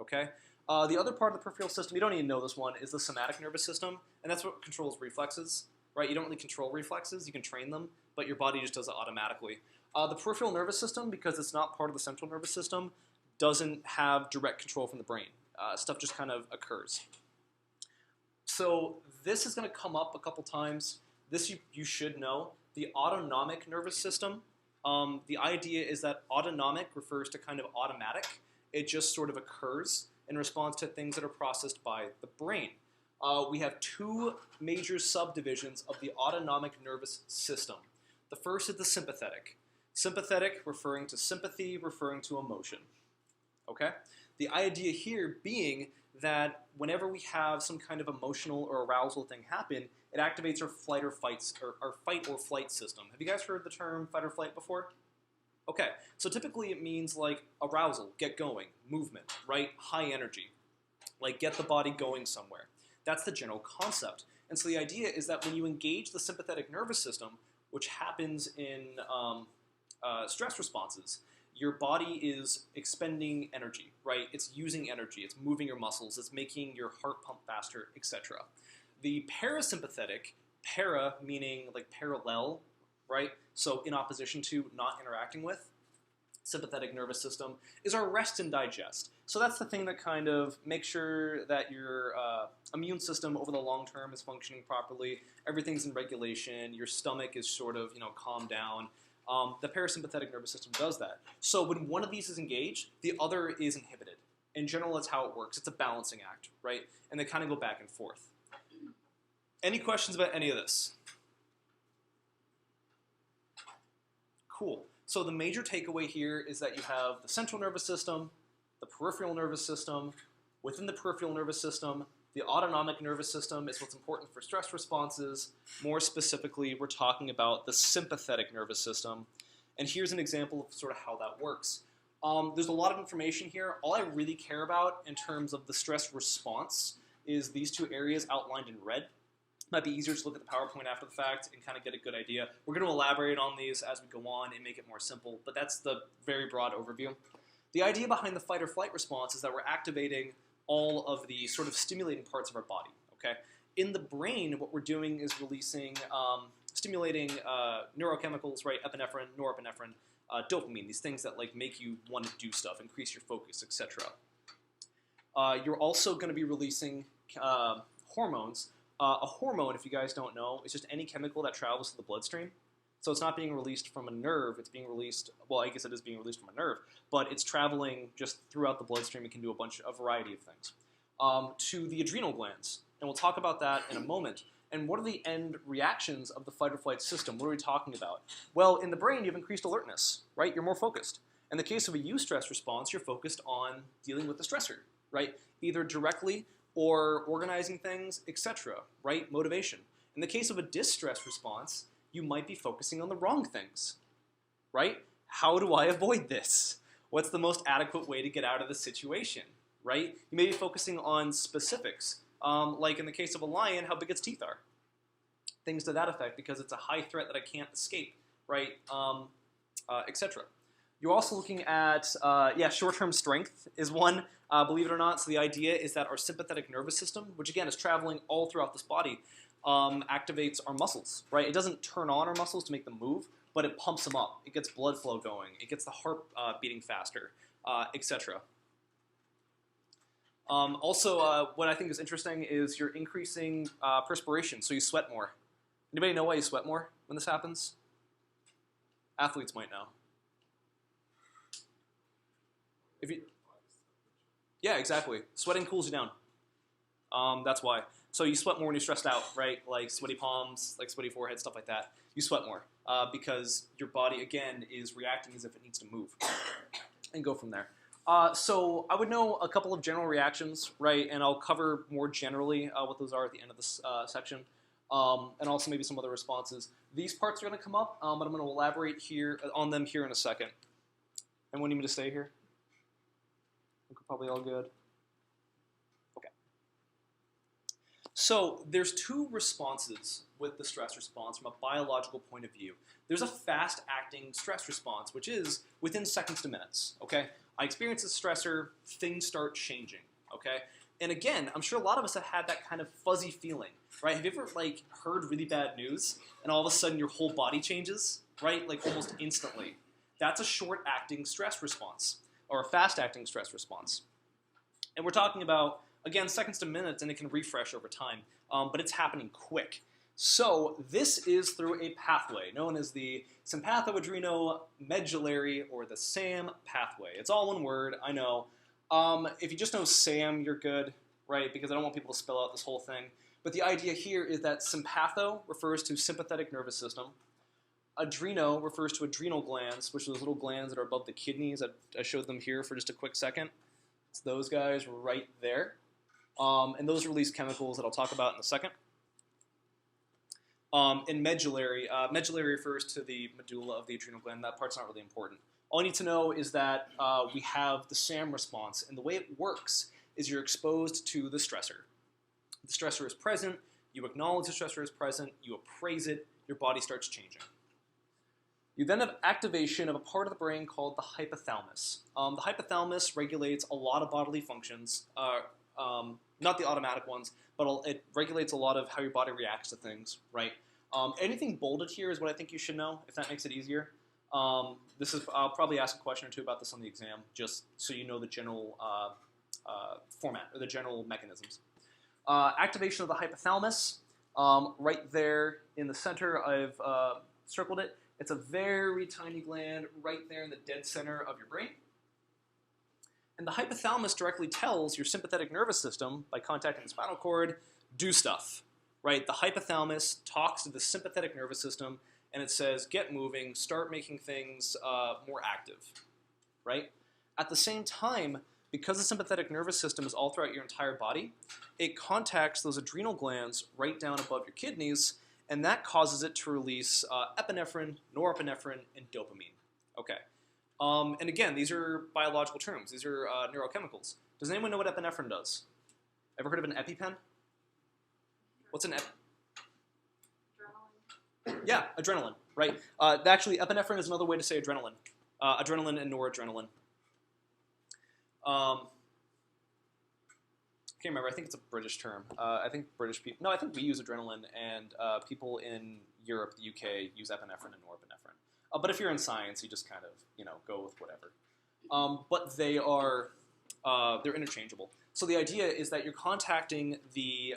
S1: okay? The other part of the peripheral system, you don't even know this one, is the somatic nervous system, and that's what controls reflexes, right? You don't really control reflexes, you can train them, but your body just does it automatically. The peripheral nervous system, because it's not part of the central nervous system, doesn't have direct control from the brain. Stuff just kind of occurs. So this is going to come up a couple times. This you should know. The autonomic nervous system. The idea is that autonomic refers to kind of automatic. It just sort of occurs in response to things that are processed by the brain. We have two major subdivisions of the autonomic nervous system. The first is the sympathetic. Sympathetic referring to sympathy, referring to emotion. Okay? The idea here being that whenever we have some kind of emotional or arousal thing happen, it activates our fight or flight system. Have you guys heard the term fight or flight before? Okay, so typically it means like arousal, get going, movement, right? High energy, like get the body going somewhere. That's the general concept. And so the idea is that when you engage the sympathetic nervous system, which happens in stress responses, your body is expending energy, right? It's using energy, it's moving your muscles, it's making your heart pump faster, etc. The parasympathetic, para meaning like parallel, right? So in opposition to, not interacting with, sympathetic nervous system is our rest and digest. So that's the thing that kind of makes sure that your immune system over the long term is functioning properly, everything's in regulation, your stomach is sort of, calmed down. The parasympathetic nervous system does that. So when one of these is engaged, the other is inhibited. In general, that's how it works. It's a balancing act, right? And they kind of go back and forth. Any questions about any of this? Cool. So the major takeaway here is that you have the central nervous system, the peripheral nervous system. Within the peripheral nervous system, the autonomic nervous system is what's important for stress responses. More specifically, we're talking about the sympathetic nervous system. And here's an example of sort of how that works. There's a lot of information here. All I really care about in terms of the stress response is these two areas outlined in red. Might be easier to look at the PowerPoint after the fact and kind of get a good idea. We're going to elaborate on these as we go on and make it more simple, but that's the very broad overview. The idea behind the fight or flight response is that we're activating all of the sort of stimulating parts of our body, okay? In the brain, what we're doing is releasing, stimulating neurochemicals, right? Epinephrine, norepinephrine, dopamine, these things that like make you want to do stuff, increase your focus, etc. You're also going to be releasing hormones. A hormone, if you guys don't know, is just any chemical that travels to the bloodstream. So it's not being released from a nerve, it's being released, well, I guess it is being released from a nerve, but it's traveling just throughout the bloodstream. It can do a variety of things. To the adrenal glands, and we'll talk about that in a moment. And what are the end reactions of the fight or flight system? What are we talking about? Well, in the brain, you have increased alertness, right? You're more focused. In the case of a eustress response, you're focused on dealing with the stressor, right? Either directly or organizing things, etc., right? Motivation. In the case of a distress response, you might be focusing on the wrong things, right? How do I avoid this? What's the most adequate way to get out of the situation, right? You may be focusing on specifics, like in the case of a lion, how big its teeth are. Things to that effect, because it's a high threat that I can't escape, right? Etc. You're also looking at, short-term strength is one, believe it or not. So the idea is that our sympathetic nervous system, which again is traveling all throughout this body, activates our muscles, right? It doesn't turn on our muscles to make them move, but it pumps them up. It gets blood flow going. It gets the heart beating faster, etc. Also, what I think is interesting is you're increasing perspiration, so you sweat more. Anybody know why you sweat more when this happens? Athletes might know. Yeah, exactly. Sweating cools you down. That's why. So you sweat more when you're stressed out, right? Like sweaty palms, like sweaty forehead, stuff like that. You sweat more because your body, again, is reacting as if it needs to move. And go from there. So I would know a couple of general reactions, right? And I'll cover more generally what those are at the end of this section. And also maybe some other responses. These parts are going to come up, but I'm going to elaborate here on them here in a second. Anyone need me to stay here? I think we're probably all good. Okay. So there's two responses with the stress response from a biological point of view. There's a fast-acting stress response, which is within seconds to minutes. Okay, I experience a stressor, things start changing. Okay, and again, I'm sure a lot of us have had that kind of fuzzy feeling, right? Have you ever like heard really bad news and all of a sudden your whole body changes, right? Like almost instantly. That's a short-acting stress response or a fast-acting stress response. And we're talking about, again, seconds to minutes, and it can refresh over time, but it's happening quick. So this is through a pathway known as the sympathoadrenomedullary, or the SAM pathway. It's all one word, I know. If you just know SAM, you're good, right? Because I don't want people to spell out this whole thing. But the idea here is that sympatho refers to sympathetic nervous system. Adreno refers to adrenal glands, which are those little glands that are above the kidneys. I showed them here for just a quick second. It's those guys right there. And those release chemicals that I'll talk about in a second. And medullary refers to the medulla of the adrenal gland. That part's not really important. All you need to know is that we have the SAM response, and the way it works is you're exposed to the stressor. The stressor is present, you acknowledge the stressor is present, you appraise it, your body starts changing. You then have activation of a part of the brain called the hypothalamus. The hypothalamus regulates a lot of bodily functions, not the automatic ones, but it regulates a lot of how your body reacts to things, right? Anything bolded here is what I think you should know, if that makes it easier. I'll probably ask a question or two about this on the exam, just so you know the general format, or the general mechanisms. Activation of the hypothalamus, right there in the center, I've circled it. It's a very tiny gland right there in the dead center of your brain. And the hypothalamus directly tells your sympathetic nervous system, by contacting the spinal cord, do stuff, right? The hypothalamus talks to the sympathetic nervous system, and it says, get moving, start making things more active, right? At the same time, because the sympathetic nervous system is all throughout your entire body, it contacts those adrenal glands right down above your kidneys, and that causes it to release epinephrine, norepinephrine, and dopamine. Okay. And again, these are biological terms. These are neurochemicals. Does anyone know what epinephrine does? Ever heard of an EpiPen? What's an
S2: Adrenaline.
S1: Yeah, adrenaline, right? Actually, epinephrine is another way to say adrenaline. Adrenaline and noradrenaline. I can't remember. I think it's a British term. I think British people... No, I think we use adrenaline, and people in Europe, the UK, use epinephrine and norepinephrine. But if you're in science, you just kind of, go with whatever. But they're interchangeable. So the idea is that you're contacting the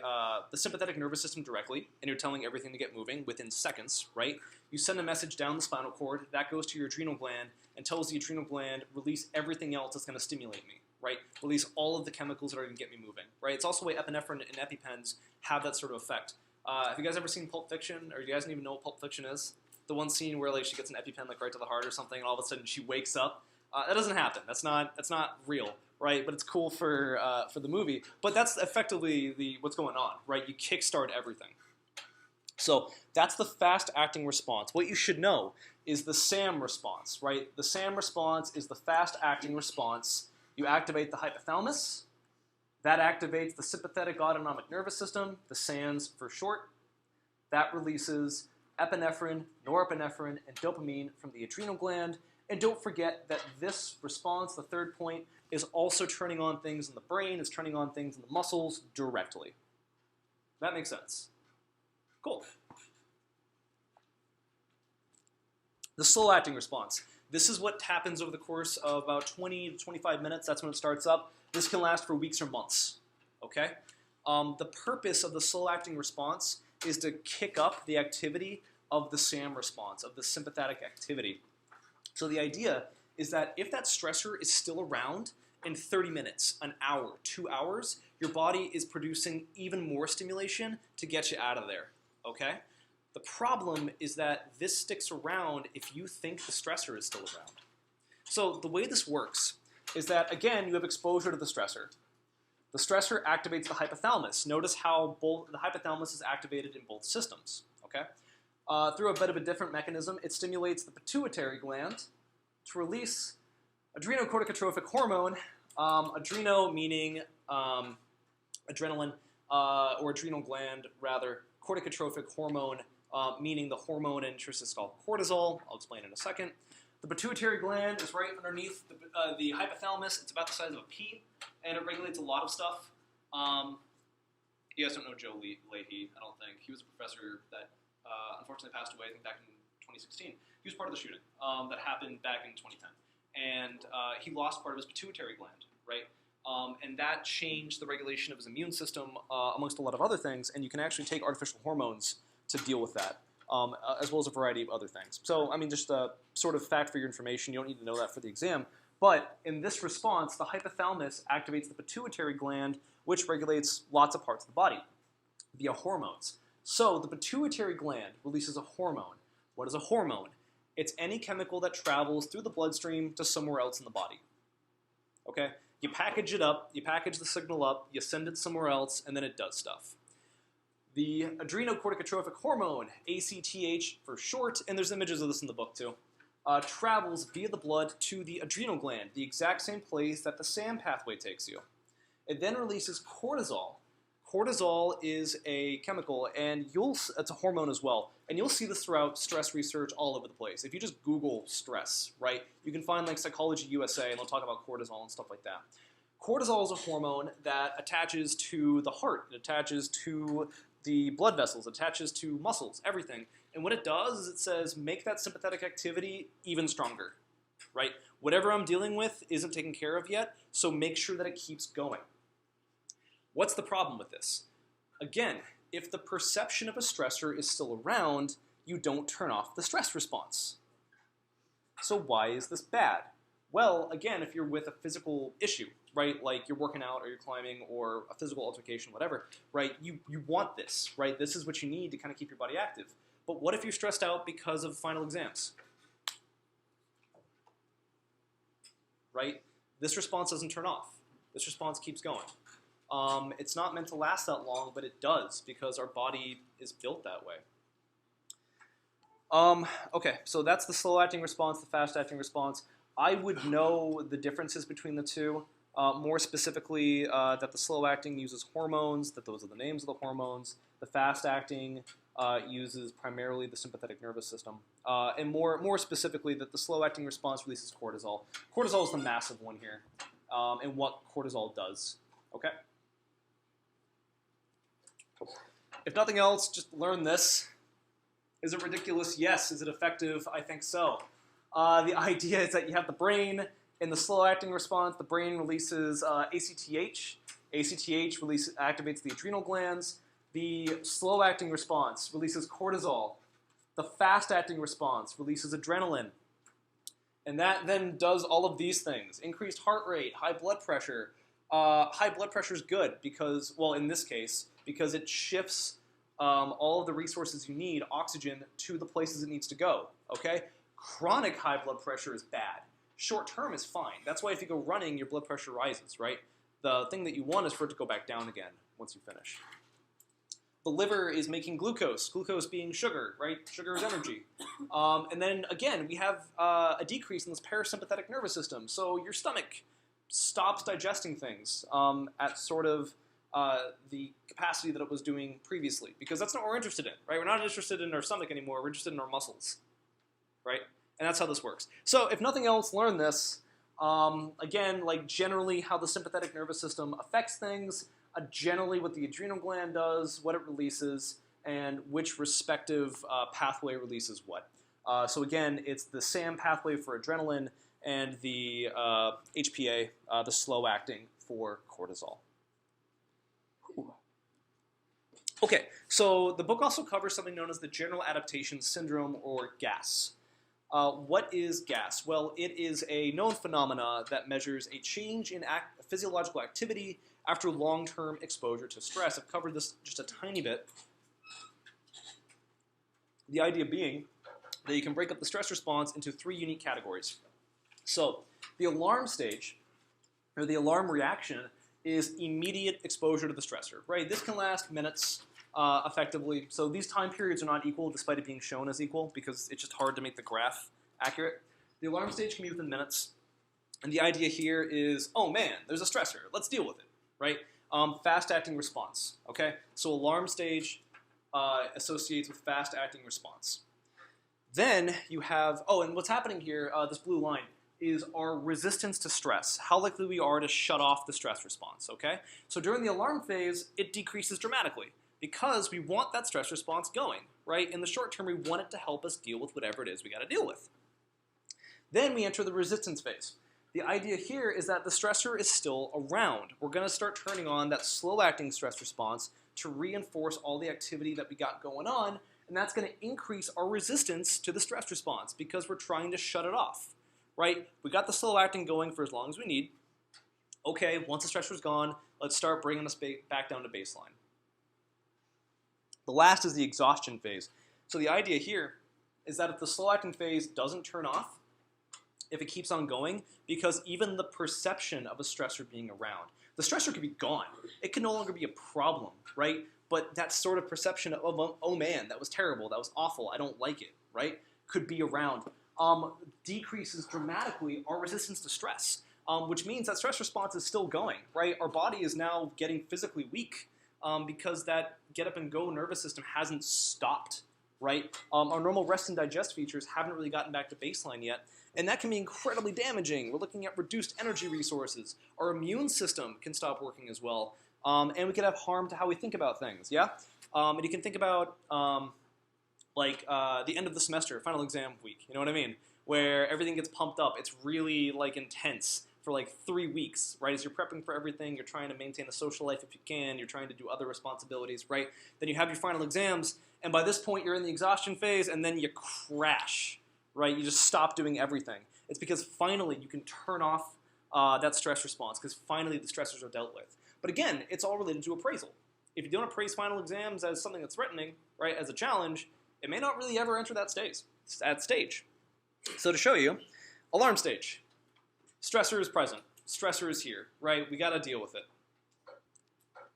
S1: sympathetic nervous system directly, and you're telling everything to get moving within seconds, right? You send a message down the spinal cord, that goes to your adrenal gland, and tells the adrenal gland, release everything else that's going to stimulate me, right? Release all of the chemicals that are going to get me moving, right? It's also why epinephrine and EpiPens have that sort of effect. Have you guys ever seen Pulp Fiction, or do you guys even know what Pulp Fiction is? The one scene where like she gets an EpiPen like right to the heart or something, and all of a sudden she wakes up. That doesn't happen. That's not real, right? But it's cool for the movie. But that's effectively what's going on, right? You kickstart everything. So that's the fast-acting response. What you should know is the SAM response, right? The SAM response is the fast-acting response. You activate the hypothalamus. That activates the sympathetic autonomic nervous system, the SANS for short. That releases epinephrine, norepinephrine, and dopamine from the adrenal gland. And don't forget that this response, the third point, is also turning on things in the brain, is turning on things in the muscles directly. That makes sense. Cool. The slow-acting response. This is what happens over the course of about 20 to 25 minutes. That's when it starts up. This can last for weeks or months. Okay? The purpose of the slow-acting response is to kick up the activity of the SAM response, of the sympathetic activity. So the idea is that if that stressor is still around in 30 minutes, an hour, 2 hours, your body is producing even more stimulation to get you out of there. Okay? The problem is that this sticks around if you think the stressor is still around. So the way this works is that, again, you have exposure to the stressor. The stressor activates the hypothalamus. Notice how the hypothalamus is activated in both systems. Okay? Through a bit of a different mechanism, it stimulates the pituitary gland to release adrenocorticotropic hormone, adreno meaning adrenaline, or adrenal gland rather, corticotropic hormone, meaning the hormone in interest is called cortisol. I'll explain in a second. The pituitary gland is right underneath the hypothalamus. It's about the size of a pea, and it regulates a lot of stuff. You guys don't know Joe Leahy, I don't think. He was a professor that unfortunately passed away, I think, back in 2016. He was part of the shooting that happened back in 2010. And he lost part of his pituitary gland, right? And that changed the regulation of his immune system, amongst a lot of other things, and you can actually take artificial hormones to deal with that, as well as a variety of other things. So, I mean, just a sort of fact for your information, you don't need to know that for the exam, but in this response, the hypothalamus activates the pituitary gland, which regulates lots of parts of the body via hormones. So, the pituitary gland releases a hormone. What is a hormone? It's any chemical that travels through the bloodstream to somewhere else in the body. Okay? You package it up, you package the signal up, you send it somewhere else, and then it does stuff. The adrenocorticotropic hormone, ACTH for short, and there's images of this in the book too, travels via the blood to the adrenal gland, the exact same place that the SAM pathway takes you. It then releases cortisol. Cortisol is a chemical, and it's a hormone as well, and you'll see this throughout stress research all over the place. If you just Google stress, right, you can find like Psychology USA, and they'll talk about cortisol and stuff like that. Cortisol is a hormone that attaches to the heart. It attaches to the blood vessels, attaches to muscles, everything. And what it does is it says, make that sympathetic activity even stronger, right? Whatever I'm dealing with isn't taken care of yet, so make sure that it keeps going. What's the problem with this? Again, if the perception of a stressor is still around, you don't turn off the stress response. So why is this bad? Well, again, if you're with a physical issue, right, like you're working out or you're climbing or a physical altercation, whatever, right, you want this, right? This is what you need to kind of keep your body active. But what if you're stressed out because of final exams? Right? This response doesn't turn off. This response keeps going. It's not meant to last that long, but it does because our body is built that way. Okay, so that's the slow-acting response, the fast-acting response. I would know the differences between the two. More specifically, that the slow-acting uses hormones, that those are the names of the hormones. The fast-acting uses primarily the sympathetic nervous system. And more specifically, that the slow-acting response releases cortisol. Cortisol is the massive one here, and what cortisol does. Okay? If nothing else, just learn this. Is it ridiculous? Yes. Is it effective? I think so. The idea is that you have the brain. In the slow-acting response, the brain releases ACTH. ACTH activates the adrenal glands. The slow-acting response releases cortisol. The fast-acting response releases adrenaline. And that then does all of these things. Increased heart rate, high blood pressure. High blood pressure is good because, well, in this case, because it shifts all of the resources you need, oxygen, to the places it needs to go, okay? Chronic high blood pressure is bad. Short term is fine. That's why if you go running, your blood pressure rises, right? The thing that you want is for it to go back down again once you finish. The liver is making glucose being sugar, right? Sugar is energy. And then, again, we have a decrease in this parasympathetic nervous system. So your stomach stops digesting things at sort of the capacity that it was doing previously. Because that's not what we're interested in, right? We're not interested in our stomach anymore. We're interested in our muscles, right? And that's how this works. So if nothing else, learn this. Again, like generally how the sympathetic nervous system affects things, generally what the adrenal gland does, what it releases, and which respective pathway releases what. So again, it's the SAM pathway for adrenaline and the HPA, the slow acting for cortisol. Ooh. Okay, so the book also covers something known as the General Adaptation Syndrome, or GAS. What is GAS? Well, it is a known phenomena that measures a change in physiological activity after long-term exposure to stress. I've covered this just a tiny bit. The idea being that you can break up the stress response into 3 unique categories. So the alarm stage, or the alarm reaction, is immediate exposure to the stressor, right? This can last minutes, effectively. So these time periods are not equal, despite it being shown as equal, because it's just hard to make the graph accurate. The alarm stage can be within minutes. And the idea here is, oh man, there's a stressor. Let's deal with it, right? Fast-acting response, okay? So alarm stage associates with fast-acting response. Then you have, and what's happening here, this blue line, is our resistance to stress, how likely we are to shut off the stress response, okay? So during the alarm phase, it decreases dramatically because we want that stress response going, right? In the short term, we want it to help us deal with whatever it is we got to deal with. Then we enter the resistance phase. The idea here is that the stressor is still around. We're going to start turning on that slow-acting stress response to reinforce all the activity that we got going on, and that's going to increase our resistance to the stress response because we're trying to shut it off, right? We got the slow-acting going for as long as we need. Okay, once the stressor's gone, let's start bringing us back down to baseline. The last is the exhaustion phase. So the idea here is that if the slow-acting phase doesn't turn off, if it keeps on going, because even the perception of a stressor being around, the stressor could be gone. It can no longer be a problem, right? But that sort of perception of, oh man, that was terrible, that was awful, I don't like it, right? Could be around. Decreases dramatically our resistance to stress, which means that stress response is still going, right? Our body is now getting physically weak because that get up and go nervous system hasn't stopped, right? Our normal rest and digest features haven't really gotten back to baseline yet, and that can be incredibly damaging. We're looking at reduced energy resources. Our immune system can stop working as well, and we can have harm to how we think about things, yeah? And you can think about the end of the semester, final exam week, you know what I mean? Where everything gets pumped up. It's really intense for 3 weeks, right? As you're prepping for everything, you're trying to maintain a social life if you can, you're trying to do other responsibilities, right? Then you have your final exams, and by this point you're in the exhaustion phase, and then you crash, right? You just stop doing everything. It's because finally you can turn off that stress response, because finally the stressors are dealt with. But again, it's all related to appraisal. If you don't appraise final exams as something that's threatening, right, as a challenge, it may not really ever enter that stage. So to show you, alarm stage. Stressor is present. Stressor is here, right? We got to deal with it.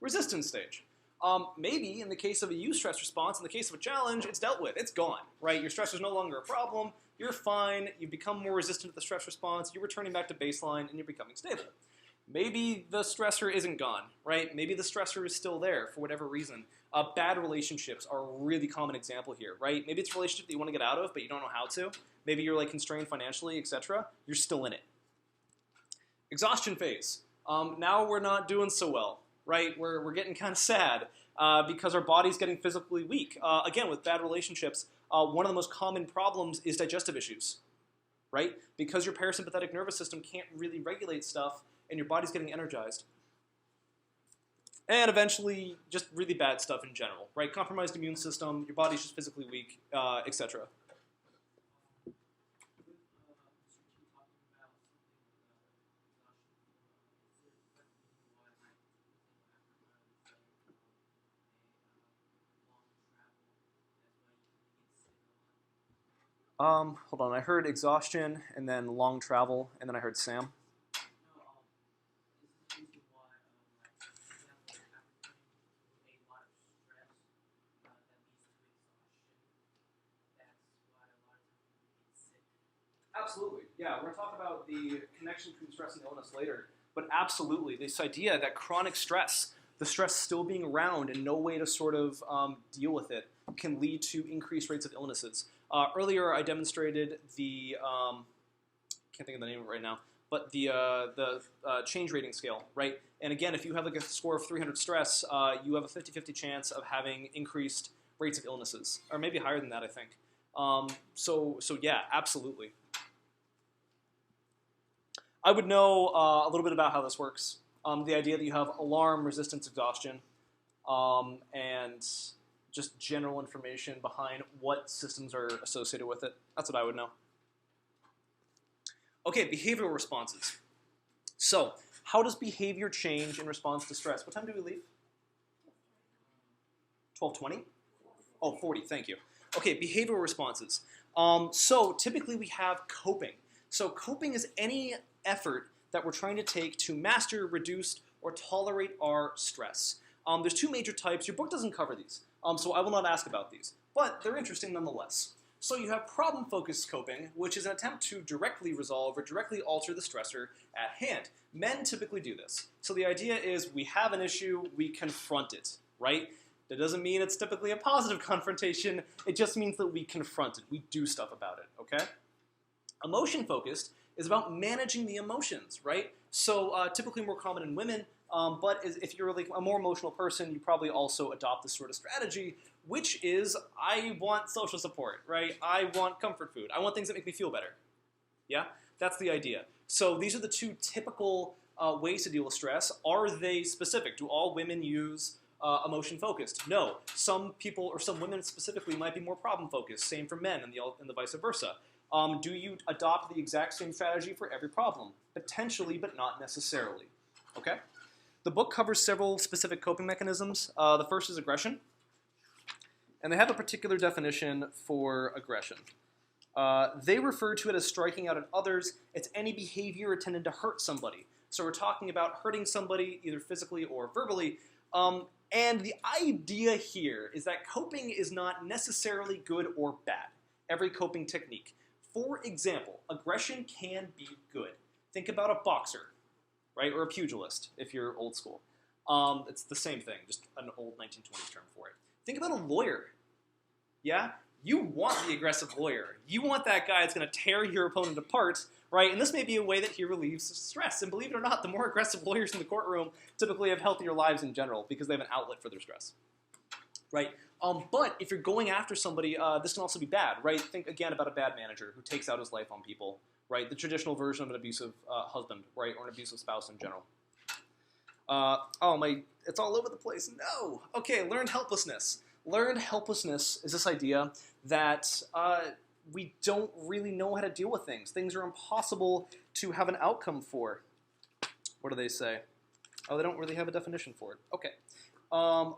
S1: Resistance stage. Maybe in the case of a eustress response, in the case of a challenge, it's dealt with. It's gone, right? Your stressor is no longer a problem. You're fine. You've become more resistant to the stress response. You're returning back to baseline, and you're becoming stable. Maybe the stressor isn't gone, right? Maybe the stressor is still there for whatever reason. Bad relationships are a really common example here, right? Maybe it's a relationship that you want to get out of, but you don't know how to. Maybe you're constrained financially, etc. You're still in it. Exhaustion phase. Now we're not doing so well, right? We're getting kind of sad because our body's getting physically weak. Again, with bad relationships, one of the most common problems is digestive issues, right? Because your parasympathetic nervous system can't really regulate stuff, and your body's getting energized. And eventually, just really bad stuff in general, right? Compromised immune system, your body's just physically weak, etc. Hold on. I heard exhaustion, and then long travel, and then I heard Sam.
S3: No, this is the reason why, like, for example, after a lot of stress, that leads to exhaustion. That's why a lot of times people get sick.
S1: Absolutely. Yeah, we're going to talk about the connection between stress and illness later. But absolutely, this idea that chronic stress, the stress still being around and no way to sort of deal with it, can lead to increased rates of illnesses. Earlier, I demonstrated the can't think of the name of it right now, but the change rating scale, right? And again, if you have like a score of 300 stress, you have a 50-50 chance of having increased rates of illnesses, or maybe higher than that, I think. So yeah, absolutely. I would know a little bit about how this works. The idea that you have alarm resistance exhaustion, and just general information behind what systems are associated with it. That's what I would know. Okay, behavioral responses. So, how does behavior change in response to stress? What time do we leave? 12:20? Oh, 40, thank you. Okay, behavioral responses. So, typically we have coping. So, coping is any effort that we're trying to take to master, reduce, or tolerate our stress. There's two major types. Your book doesn't cover these, so I will not ask about these, but they're interesting nonetheless. So you have problem-focused coping, which is an attempt to directly resolve or directly alter the stressor at hand. Men typically do this. So the idea is we have an issue, we confront it, right? That doesn't mean it's typically a positive confrontation. It just means that we confront it. We do stuff about it, okay? Emotion-focused is about managing the emotions, right? So typically more common in women, but if you're like a more emotional person, you probably also adopt this sort of strategy, which is I want social support, right? I want comfort food. I want things that make me feel better. Yeah, that's the idea. So these are the two typical ways to deal with stress. Are they specific? Do all women use emotion-focused? No. Some people, or some women specifically, might be more problem-focused. Same for men, and the vice versa. Do you adopt the exact same strategy for every problem? Potentially, but not necessarily. Okay? The book covers several specific coping mechanisms. The first is aggression. And they have a particular definition for aggression. They refer to it as striking out at others. It's any behavior intended to hurt somebody. So we're talking about hurting somebody either physically or verbally. And the idea here is that coping is not necessarily good or bad. Every coping technique. For example, aggression can be good. Think about a boxer, right? Or a pugilist, if you're old school. It's the same thing, just an old 1920s term for it. Think about a lawyer. Yeah? You want the aggressive lawyer. You want that guy that's going to tear your opponent apart, right? And this may be a way that he relieves stress. And believe it or not, the more aggressive lawyers in the courtroom typically have healthier lives in general because they have an outlet for their stress, right? But if you're going after somebody, this can also be bad, right? Think again about a bad manager who takes out his life on people, right? The traditional version of an abusive husband, right? Or an abusive spouse in general. It's all over the place. No! Okay, learned helplessness. Learned helplessness is this idea that we don't really know how to deal with things. Things are impossible to have an outcome for. What do they say? Oh, they don't really have a definition for it. Okay.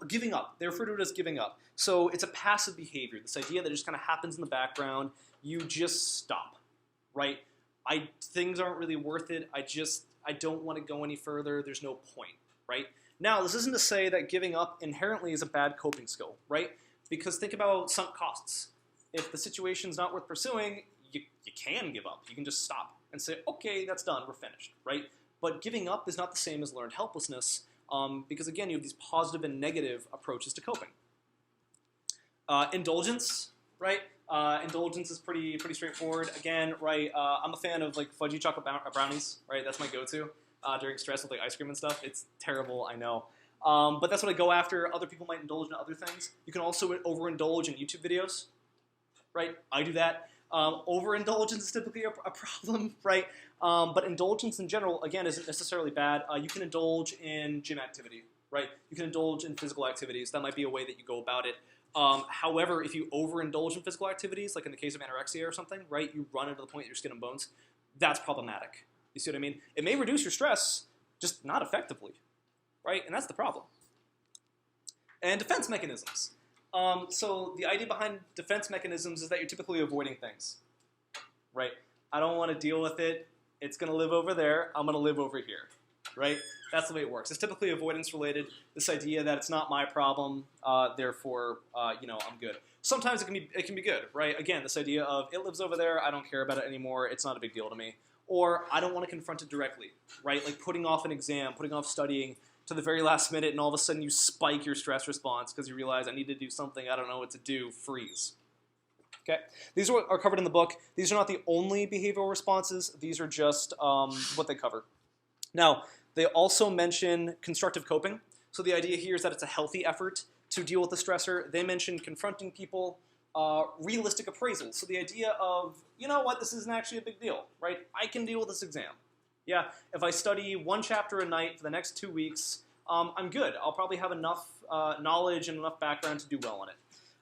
S1: Giving up. They refer to it as giving up. So it's a passive behavior, this idea that just kind of happens in the background. You just stop, right? Things aren't really worth it. I don't want to go any further. There's no point, right? Now, this isn't to say that giving up inherently is a bad coping skill, right? Because think about sunk costs. If the situation's not worth pursuing, you can give up. You can just stop and say, okay, that's done. We're finished, right? But giving up is not the same as learned helplessness. Because again, you have these positive and negative approaches to coping. Indulgence, right? Indulgence is pretty straightforward. Again, right? I'm a fan of like fudgy chocolate brownies, right? That's my go-to during stress with like ice cream and stuff. It's terrible, I know, but that's what I go after. Other people might indulge in other things. You can also overindulge in YouTube videos, right? I do that. Overindulgence is typically a problem, right? But indulgence in general, again, isn't necessarily bad. You can indulge in gym activity, right? You can indulge in physical activities. That might be a way that you go about it. However, if you overindulge in physical activities, like in the case of anorexia or something, right? You run into the point of your skin and bones. That's problematic. You see what I mean? It may reduce your stress, just not effectively, right? And that's the problem. And defense mechanisms. So the idea behind defense mechanisms is that you're typically avoiding things, right? I don't want to deal with it. It's going to live over there. I'm going to live over here, right? That's the way it works. It's typically avoidance related. This idea that it's not my problem, therefore, I'm good. Sometimes it can be good, right? Again, this idea of it lives over there. I don't care about it anymore. It's not a big deal to me. Or I don't want to confront it directly, right? Like putting off an exam, putting off studying to the very last minute, and all of a sudden you spike your stress response because you realize I need to do something. I don't know what to do. Freeze. Okay, these are covered in the book. These are not the only behavioral responses. These are just what they cover. Now, they also mention constructive coping. So the idea here is that it's a healthy effort to deal with the stressor. They mention confronting people, realistic appraisal. So the idea of, you know what, this isn't actually a big deal, right? I can deal with this exam. Yeah, if I study one chapter a night for the next 2 weeks, I'm good. I'll probably have enough knowledge and enough background to do well on it.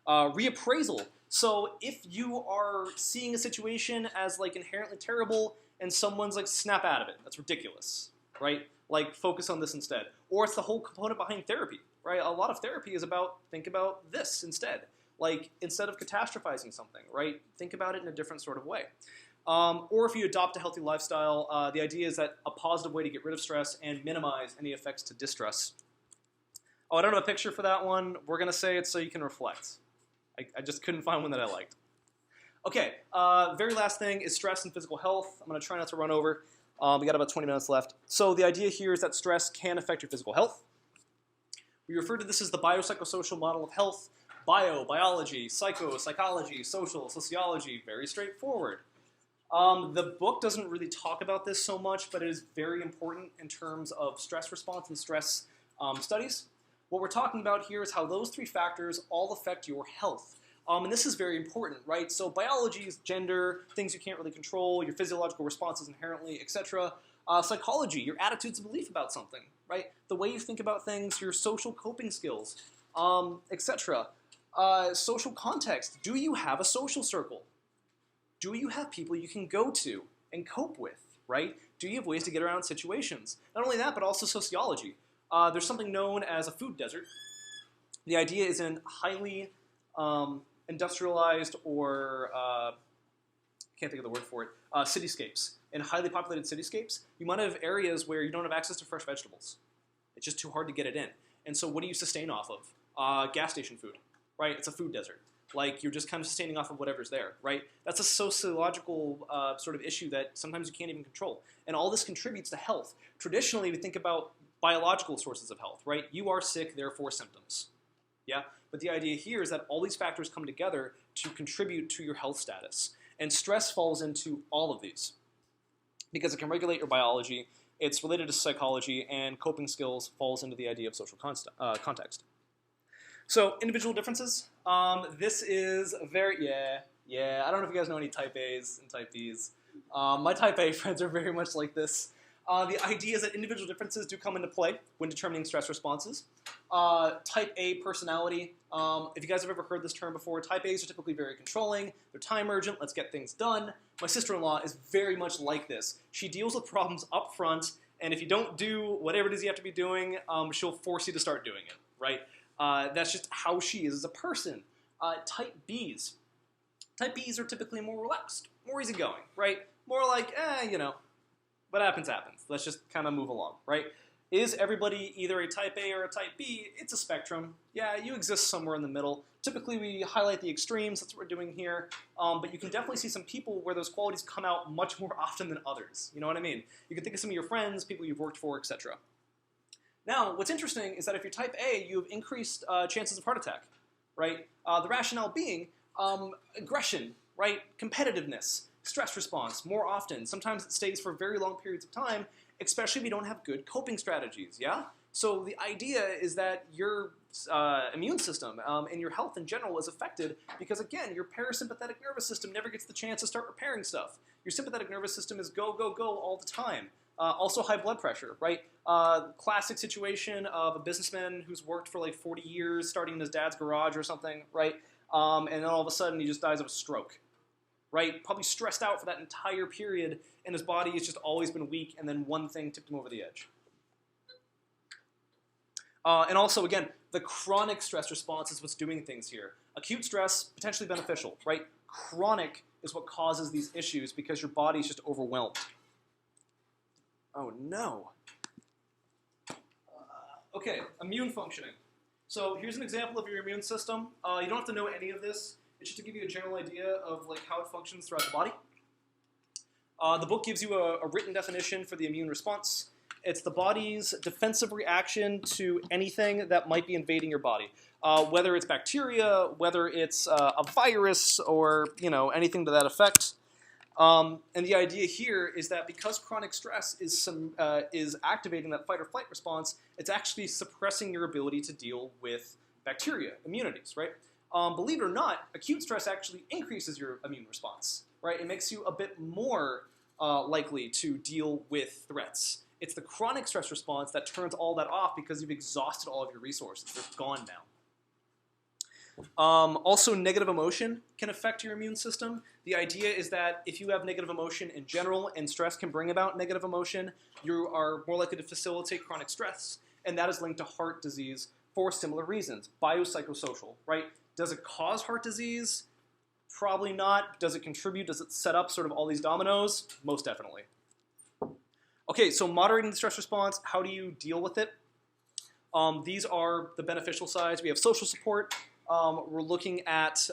S1: Reappraisal. So if you are seeing a situation as like inherently terrible and someone's like snap out of it, that's ridiculous, right? Like focus on this instead. Or it's the whole component behind therapy, right? A lot of therapy is about think about this instead. Like instead of catastrophizing something, right? Think about it in a different sort of way. Or if you adopt a healthy lifestyle, the idea is that a positive way to get rid of stress and minimize any effects to distress. Oh, I don't have a picture for that one. We're going to say it so you can reflect. I just couldn't find one that I liked. Okay, very last thing is stress and physical health. I'm going to try not to run over. We got about 20 minutes left. So the idea here is that stress can affect your physical health. We refer to this as the biopsychosocial model of health. Biology, psychology, social, sociology, very straightforward. The book doesn't really talk about this so much, but it is very important in terms of stress response and stress studies. What we're talking about here is how those three factors all affect your health. And this is very important, right? So biology is gender, things you can't really control, your physiological responses inherently, etc. Psychology, your attitudes and belief about something, right? The way you think about things, your social coping skills, etc. Social context, do you have a social circle? Do you have people you can go to and cope with, right? Do you have ways to get around situations? Not only that, but also sociology. There's something known as a food desert. The idea is in highly industrialized or, can't think of the word for it, cityscapes. In highly populated cityscapes, you might have areas where you don't have access to fresh vegetables. It's just too hard to get it in. And so what do you sustain off of? Gas station food, right? It's a food desert. Like, you're just kind of sustaining off of whatever's there, right? That's a sociological sort of issue that sometimes you can't even control. And all this contributes to health. Traditionally, we think about biological sources of health, right? You are sick, therefore symptoms. Yeah? But the idea here is that all these factors come together to contribute to your health status. And stress falls into all of these because it can regulate your biology, it's related to psychology, and coping skills falls into the idea of social context. So, individual differences. This is very, I don't know if you guys know any type A's and type B's. My type A friends are very much like this. The idea is that individual differences do come into play when determining stress responses. Type A personality, if you guys have ever heard this term before, type A's are typically very controlling, they're time urgent, let's get things done. My sister-in-law is very much like this. She deals with problems up front, and if you don't do whatever it is you have to be doing, she'll force you to start doing it, right? That's just how she is as a person. Type B's. Type B's are typically more relaxed, more easygoing, right? More like, what happens, happens. Let's just kind of move along, right? Is everybody either a type A or a type B? It's a spectrum. Yeah, you exist somewhere in the middle. Typically, we highlight the extremes. That's what we're doing here. But you can definitely see some people where those qualities come out much more often than others. You know what I mean? You can think of some of your friends, people you've worked for, etc. Now, what's interesting is that if you're type A, you have increased chances of heart attack, right? The rationale being aggression, right? Competitiveness, stress response, more often. Sometimes it stays for very long periods of time, especially if you don't have good coping strategies, yeah? So the idea is that your immune system and your health in general is affected because, again, your parasympathetic nervous system never gets the chance to start repairing stuff. Your sympathetic nervous system is go, go, go all the time. Also high blood pressure, right? Classic situation of a businessman who's worked for like 40 years, starting in his dad's garage or something, right? And then all of a sudden he just dies of a stroke, right? Probably stressed out for that entire period, and his body has just always been weak, and then one thing tipped him over the edge. And also, again, the chronic stress response is what's doing things here. Acute stress, potentially beneficial, right? Chronic is what causes these issues because your body's just overwhelmed. Oh no. Okay, immune functioning. So here's an example of your immune system. You don't have to know any of this. It's just to give you a general idea of like how it functions throughout the body. The book gives you a written definition for the immune response. It's the body's defensive reaction to anything that might be invading your body, whether it's bacteria, whether it's a virus, or anything to that effect. And the idea here is that because chronic stress is activating that fight or flight response, it's actually suppressing your ability to deal with bacteria, immunities, right? Believe it or not, acute stress actually increases your immune response, right? It makes you a bit more likely to deal with threats. It's the chronic stress response that turns all that off because you've exhausted all of your resources. They're gone now. Also, negative emotion can affect your immune system. The idea is that if you have negative emotion in general, and stress can bring about negative emotion, you are more likely to facilitate chronic stress, and that is linked to heart disease for similar reasons. Biopsychosocial, right? Does it cause heart disease? Probably not. Does it contribute? Does it set up sort of all these dominoes? Most definitely. Okay, so moderating the stress response, how do you deal with it? These are the beneficial sides. We have social support. We're looking at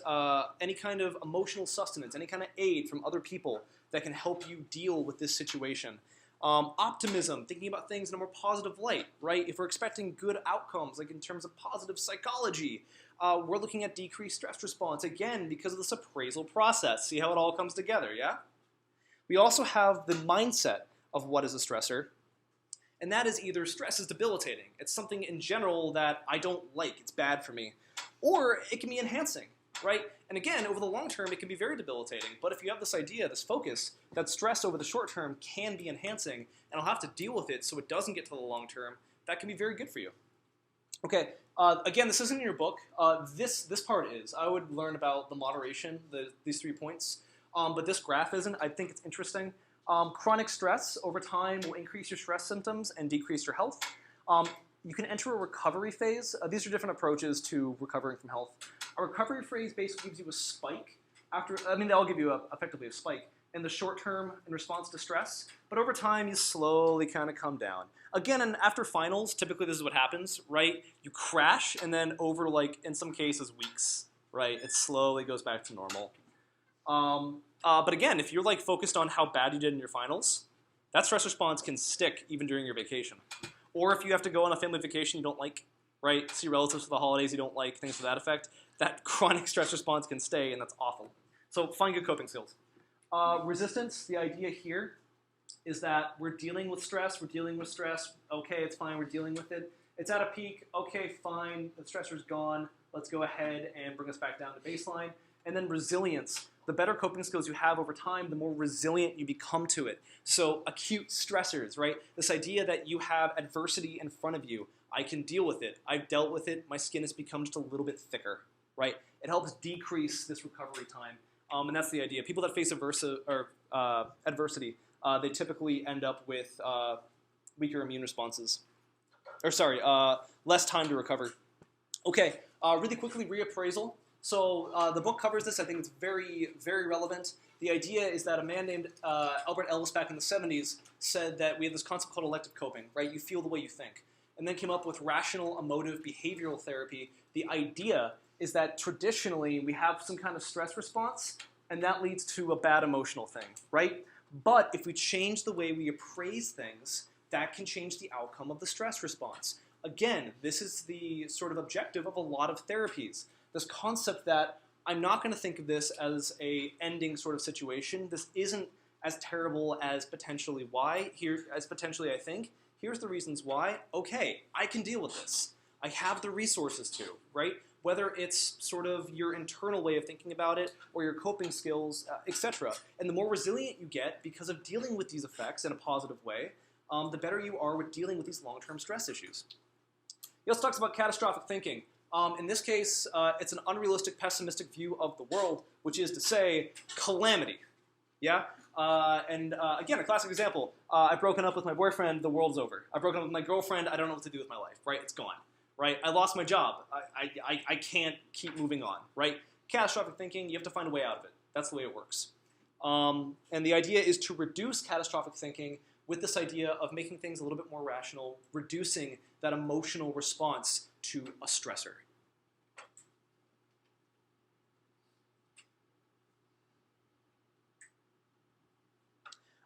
S1: any kind of emotional sustenance, any kind of aid from other people that can help you deal with this situation. Optimism, thinking about things in a more positive light, right? If we're expecting good outcomes, like in terms of positive psychology, we're looking at decreased stress response, again, because of this appraisal process. See how it all comes together, yeah? We also have the mindset of what is a stressor, and that is either stress is debilitating. It's something in general that I don't like. It's bad for me. Or it can be enhancing, right? And again, over the long term, it can be very debilitating. But if you have this idea, this focus, that stress over the short term can be enhancing, and I'll have to deal with it so it doesn't get to the long term, that can be very good for you. Okay, again, this isn't in your book. This part is. I would learn about the moderation, these 3 points. But this graph isn't. I think it's interesting. Chronic stress over time will increase your stress symptoms and decrease your health. You can enter a recovery phase. These are different approaches to recovering from health. A recovery phase basically gives you a spike they'll give you effectively a spike in the short term in response to stress, but over time you slowly kind of come down. Again, and after finals, typically this is what happens, right? You crash, and then over, like, in some cases, weeks, right? It slowly goes back to normal. But again, if you're, like, focused on how bad you did in your finals, that stress response can stick even during your vacation. Or if you have to go on a family vacation you don't like, right? See relatives for the holidays you don't like, things to that effect, that chronic stress response can stay, and that's awful. So find good coping skills. Resistance, the idea here is that we're dealing with stress, okay, it's fine, we're dealing with it. It's at a peak, okay, fine, the stressor's gone, let's go ahead and bring us back down to baseline. And then resilience. The better coping skills you have over time, the more resilient you become to it. So acute stressors, right? This idea that you have adversity in front of you. I can deal with it. I've dealt with it. My skin has become just a little bit thicker, right? It helps decrease this recovery time. And that's the idea. People that face adversity, they typically end up with weaker immune responses. Less time to recover. Okay, really quickly, reappraisal. So the book covers this. I think it's very, very relevant. The idea is that a man named Albert Ellis back in the 70s said that we have this concept called elective coping, right? You feel the way you think. And then came up with rational emotive behavioral therapy. The idea is that traditionally we have some kind of stress response, and that leads to a bad emotional thing, right? But if we change the way we appraise things, that can change the outcome of the stress response. Again, this is the sort of objective of a lot of therapies. This concept that I'm not going to think of this as a ending sort of situation. This isn't as terrible as potentially I think. Here's the reasons why. Okay, I can deal with this. I have the resources to, right? Whether it's sort of your internal way of thinking about it or your coping skills, etc. And the more resilient you get because of dealing with these effects in a positive way, the better you are with dealing with these long-term stress issues. He also talks about catastrophic thinking. In this case, it's an unrealistic, pessimistic view of the world, which is to say, calamity. Yeah? Again, a classic example. I've broken up with my boyfriend, the world's over. I've broken up with my girlfriend, I don't know what to do with my life, right? It's gone, right? I lost my job. I can't keep moving on, right? Catastrophic thinking, you have to find a way out of it. That's the way it works. And the idea is to reduce catastrophic thinking with this idea of making things a little bit more rational, reducing that emotional response to a stressor.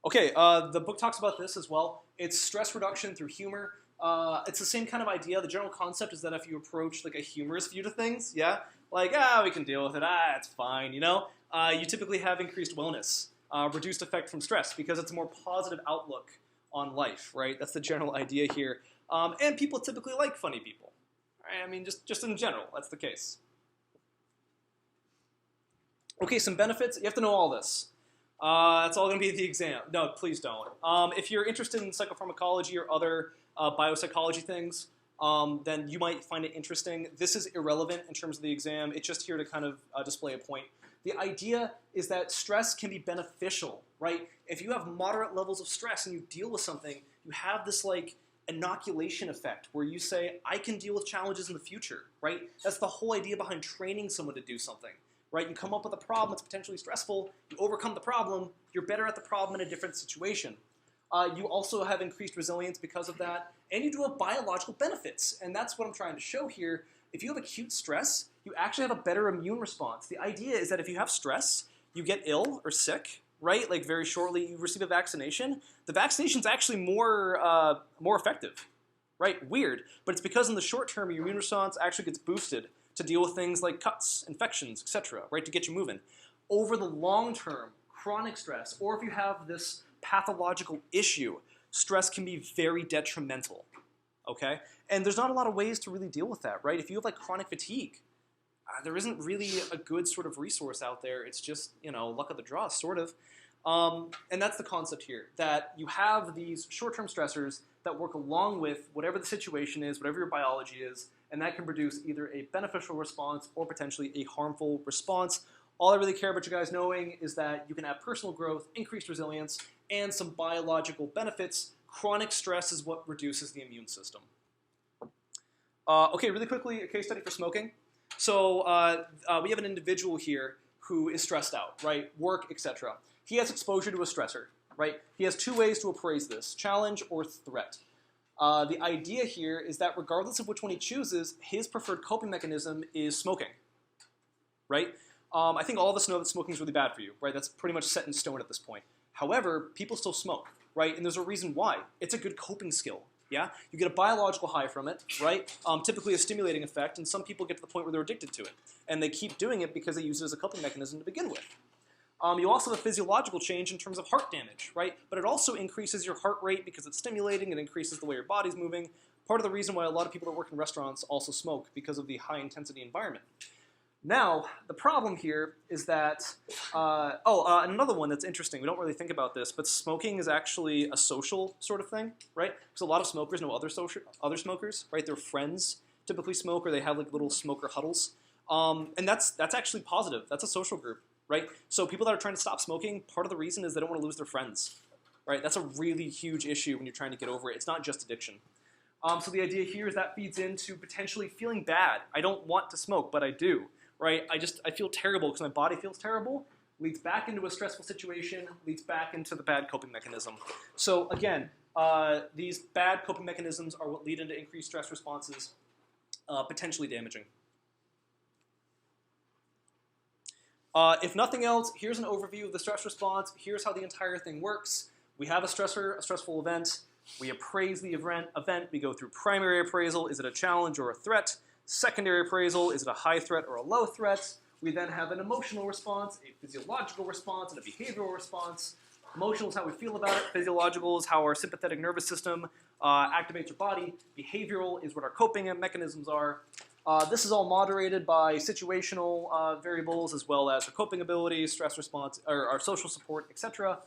S1: Okay, the book talks about this as well. It's stress reduction through humor. It's the same kind of idea. The general concept is that if you approach like a humorous view to things, yeah, like, we can deal with it, it's fine, you know, you typically have increased wellness, reduced effect from stress, because it's a more positive outlook on life, right? That's the general idea here. And people typically like funny people, right? I mean, just in general, that's the case. Okay, some benefits. You have to know all this. That's all going to be the exam. No, please don't. If you're interested in psychopharmacology or other biopsychology things, then you might find it interesting. This is irrelevant in terms of the exam. It's just here to kind of display a point. The idea is that stress can be beneficial, right? If you have moderate levels of stress and you deal with something, you have this like inoculation effect where you say, I can deal with challenges in the future, right? That's the whole idea behind training someone to do something. Right? You come up with a problem that's potentially stressful, you overcome the problem, you're better at the problem in a different situation. You also have increased resilience because of that, and you do have biological benefits, and that's what I'm trying to show here. If you have acute stress, you actually have a better immune response. The idea is that if you have stress, you get ill or sick, right? Like very shortly, you receive a vaccination. The vaccination's actually more effective, right? Weird, but it's because in the short term, your immune response actually gets boosted to deal with things like cuts, infections, etc., right, to get you moving. Over the long term, chronic stress, or if you have this pathological issue, stress can be very detrimental, okay? And there's not a lot of ways to really deal with that, right? If you have like chronic fatigue, there isn't really a good sort of resource out there. It's just, you know, luck of the draw, sort of. And that's the concept here, that you have these short-term stressors that work along with whatever the situation is, whatever your biology is, and that can produce either a beneficial response or potentially a harmful response. All I really care about you guys knowing is that you can have personal growth, increased resilience, and some biological benefits. Chronic stress is what reduces the immune system. Okay, really quickly, a case study for smoking. So we have an individual here who is stressed out, right? Work, etc. He has exposure to a stressor, right? He has two ways to appraise this, challenge or threat. The idea here is that regardless of which one he chooses, his preferred coping mechanism is smoking, right? I think all of us know that smoking is really bad for you, right? That's pretty much set in stone at this point. However, people still smoke, right? And there's a reason why. It's a good coping skill, yeah? You get a biological high from it, right? Typically a stimulating effect, and some people get to the point where they're addicted to it. And they keep doing it because they use it as a coping mechanism to begin with. You also have a physiological change in terms of heart damage, right? But it also increases your heart rate because it's stimulating. It increases the way your body's moving. Part of the reason why a lot of people that work in restaurants also smoke because of the high-intensity environment. Now, the problem here is that, another one that's interesting, we don't really think about this, but smoking is actually a social sort of thing, right? Because a lot of smokers know other smokers, right? Their friends typically smoke, or they have like little smoker huddles. And that's actually positive. That's a social group, right? So people that are trying to stop smoking, part of the reason is they don't want to lose their friends, right? That's a really huge issue when you're trying to get over it. It's not just addiction. So the idea here is that feeds into potentially feeling bad. I don't want to smoke, but I do. Right? I feel terrible because my body feels terrible, leads back into a stressful situation, leads back into the bad coping mechanism. So again, these bad coping mechanisms are what lead into increased stress responses, potentially damaging. If nothing else, here's an overview of the stress response. Here's how the entire thing works. We have a stressor, a stressful event. We appraise the event. We go through primary appraisal. Is it a challenge or a threat? Secondary appraisal, is it a high threat or a low threat? We then have an emotional response, a physiological response, and a behavioral response. Emotional is how we feel about it. Physiological is how our sympathetic nervous system activates our body. Behavioral is what our coping mechanisms are. This is all moderated by situational variables as well as our coping abilities, stress response, or our social support, etc.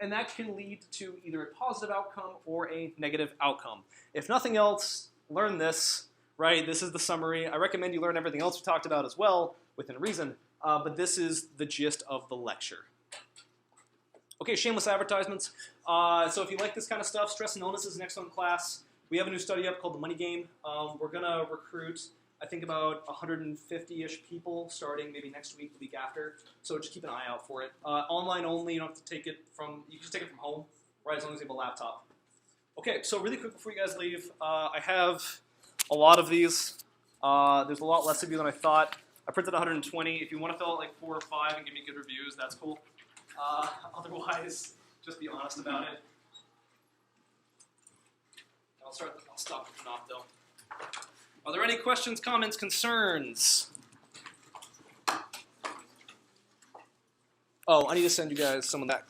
S1: And that can lead to either a positive outcome or a negative outcome. If nothing else, learn this. Right, this is the summary. I recommend you learn everything else we talked about as well, within reason, but this is the gist of the lecture. Okay, shameless advertisements. So if you like this kind of stuff, Stress and Illness is an excellent class. We have a new study up called The Money Game. We're going to recruit, I think, about 150-ish people starting maybe next week, the week after. So just keep an eye out for it. Online only. You don't have to take it from. You can just take it from home, right? As long as you have a laptop. Okay. So really quick before you guys leave, I have a lot of these. There's a lot less of you than I thought. I printed 120. If you want to fill out like 4 or 5 and give me good reviews, that's cool. Otherwise, just be honest about it. I'll stop the knob though. Are there any questions, comments, concerns? Oh, I need to send you guys some of that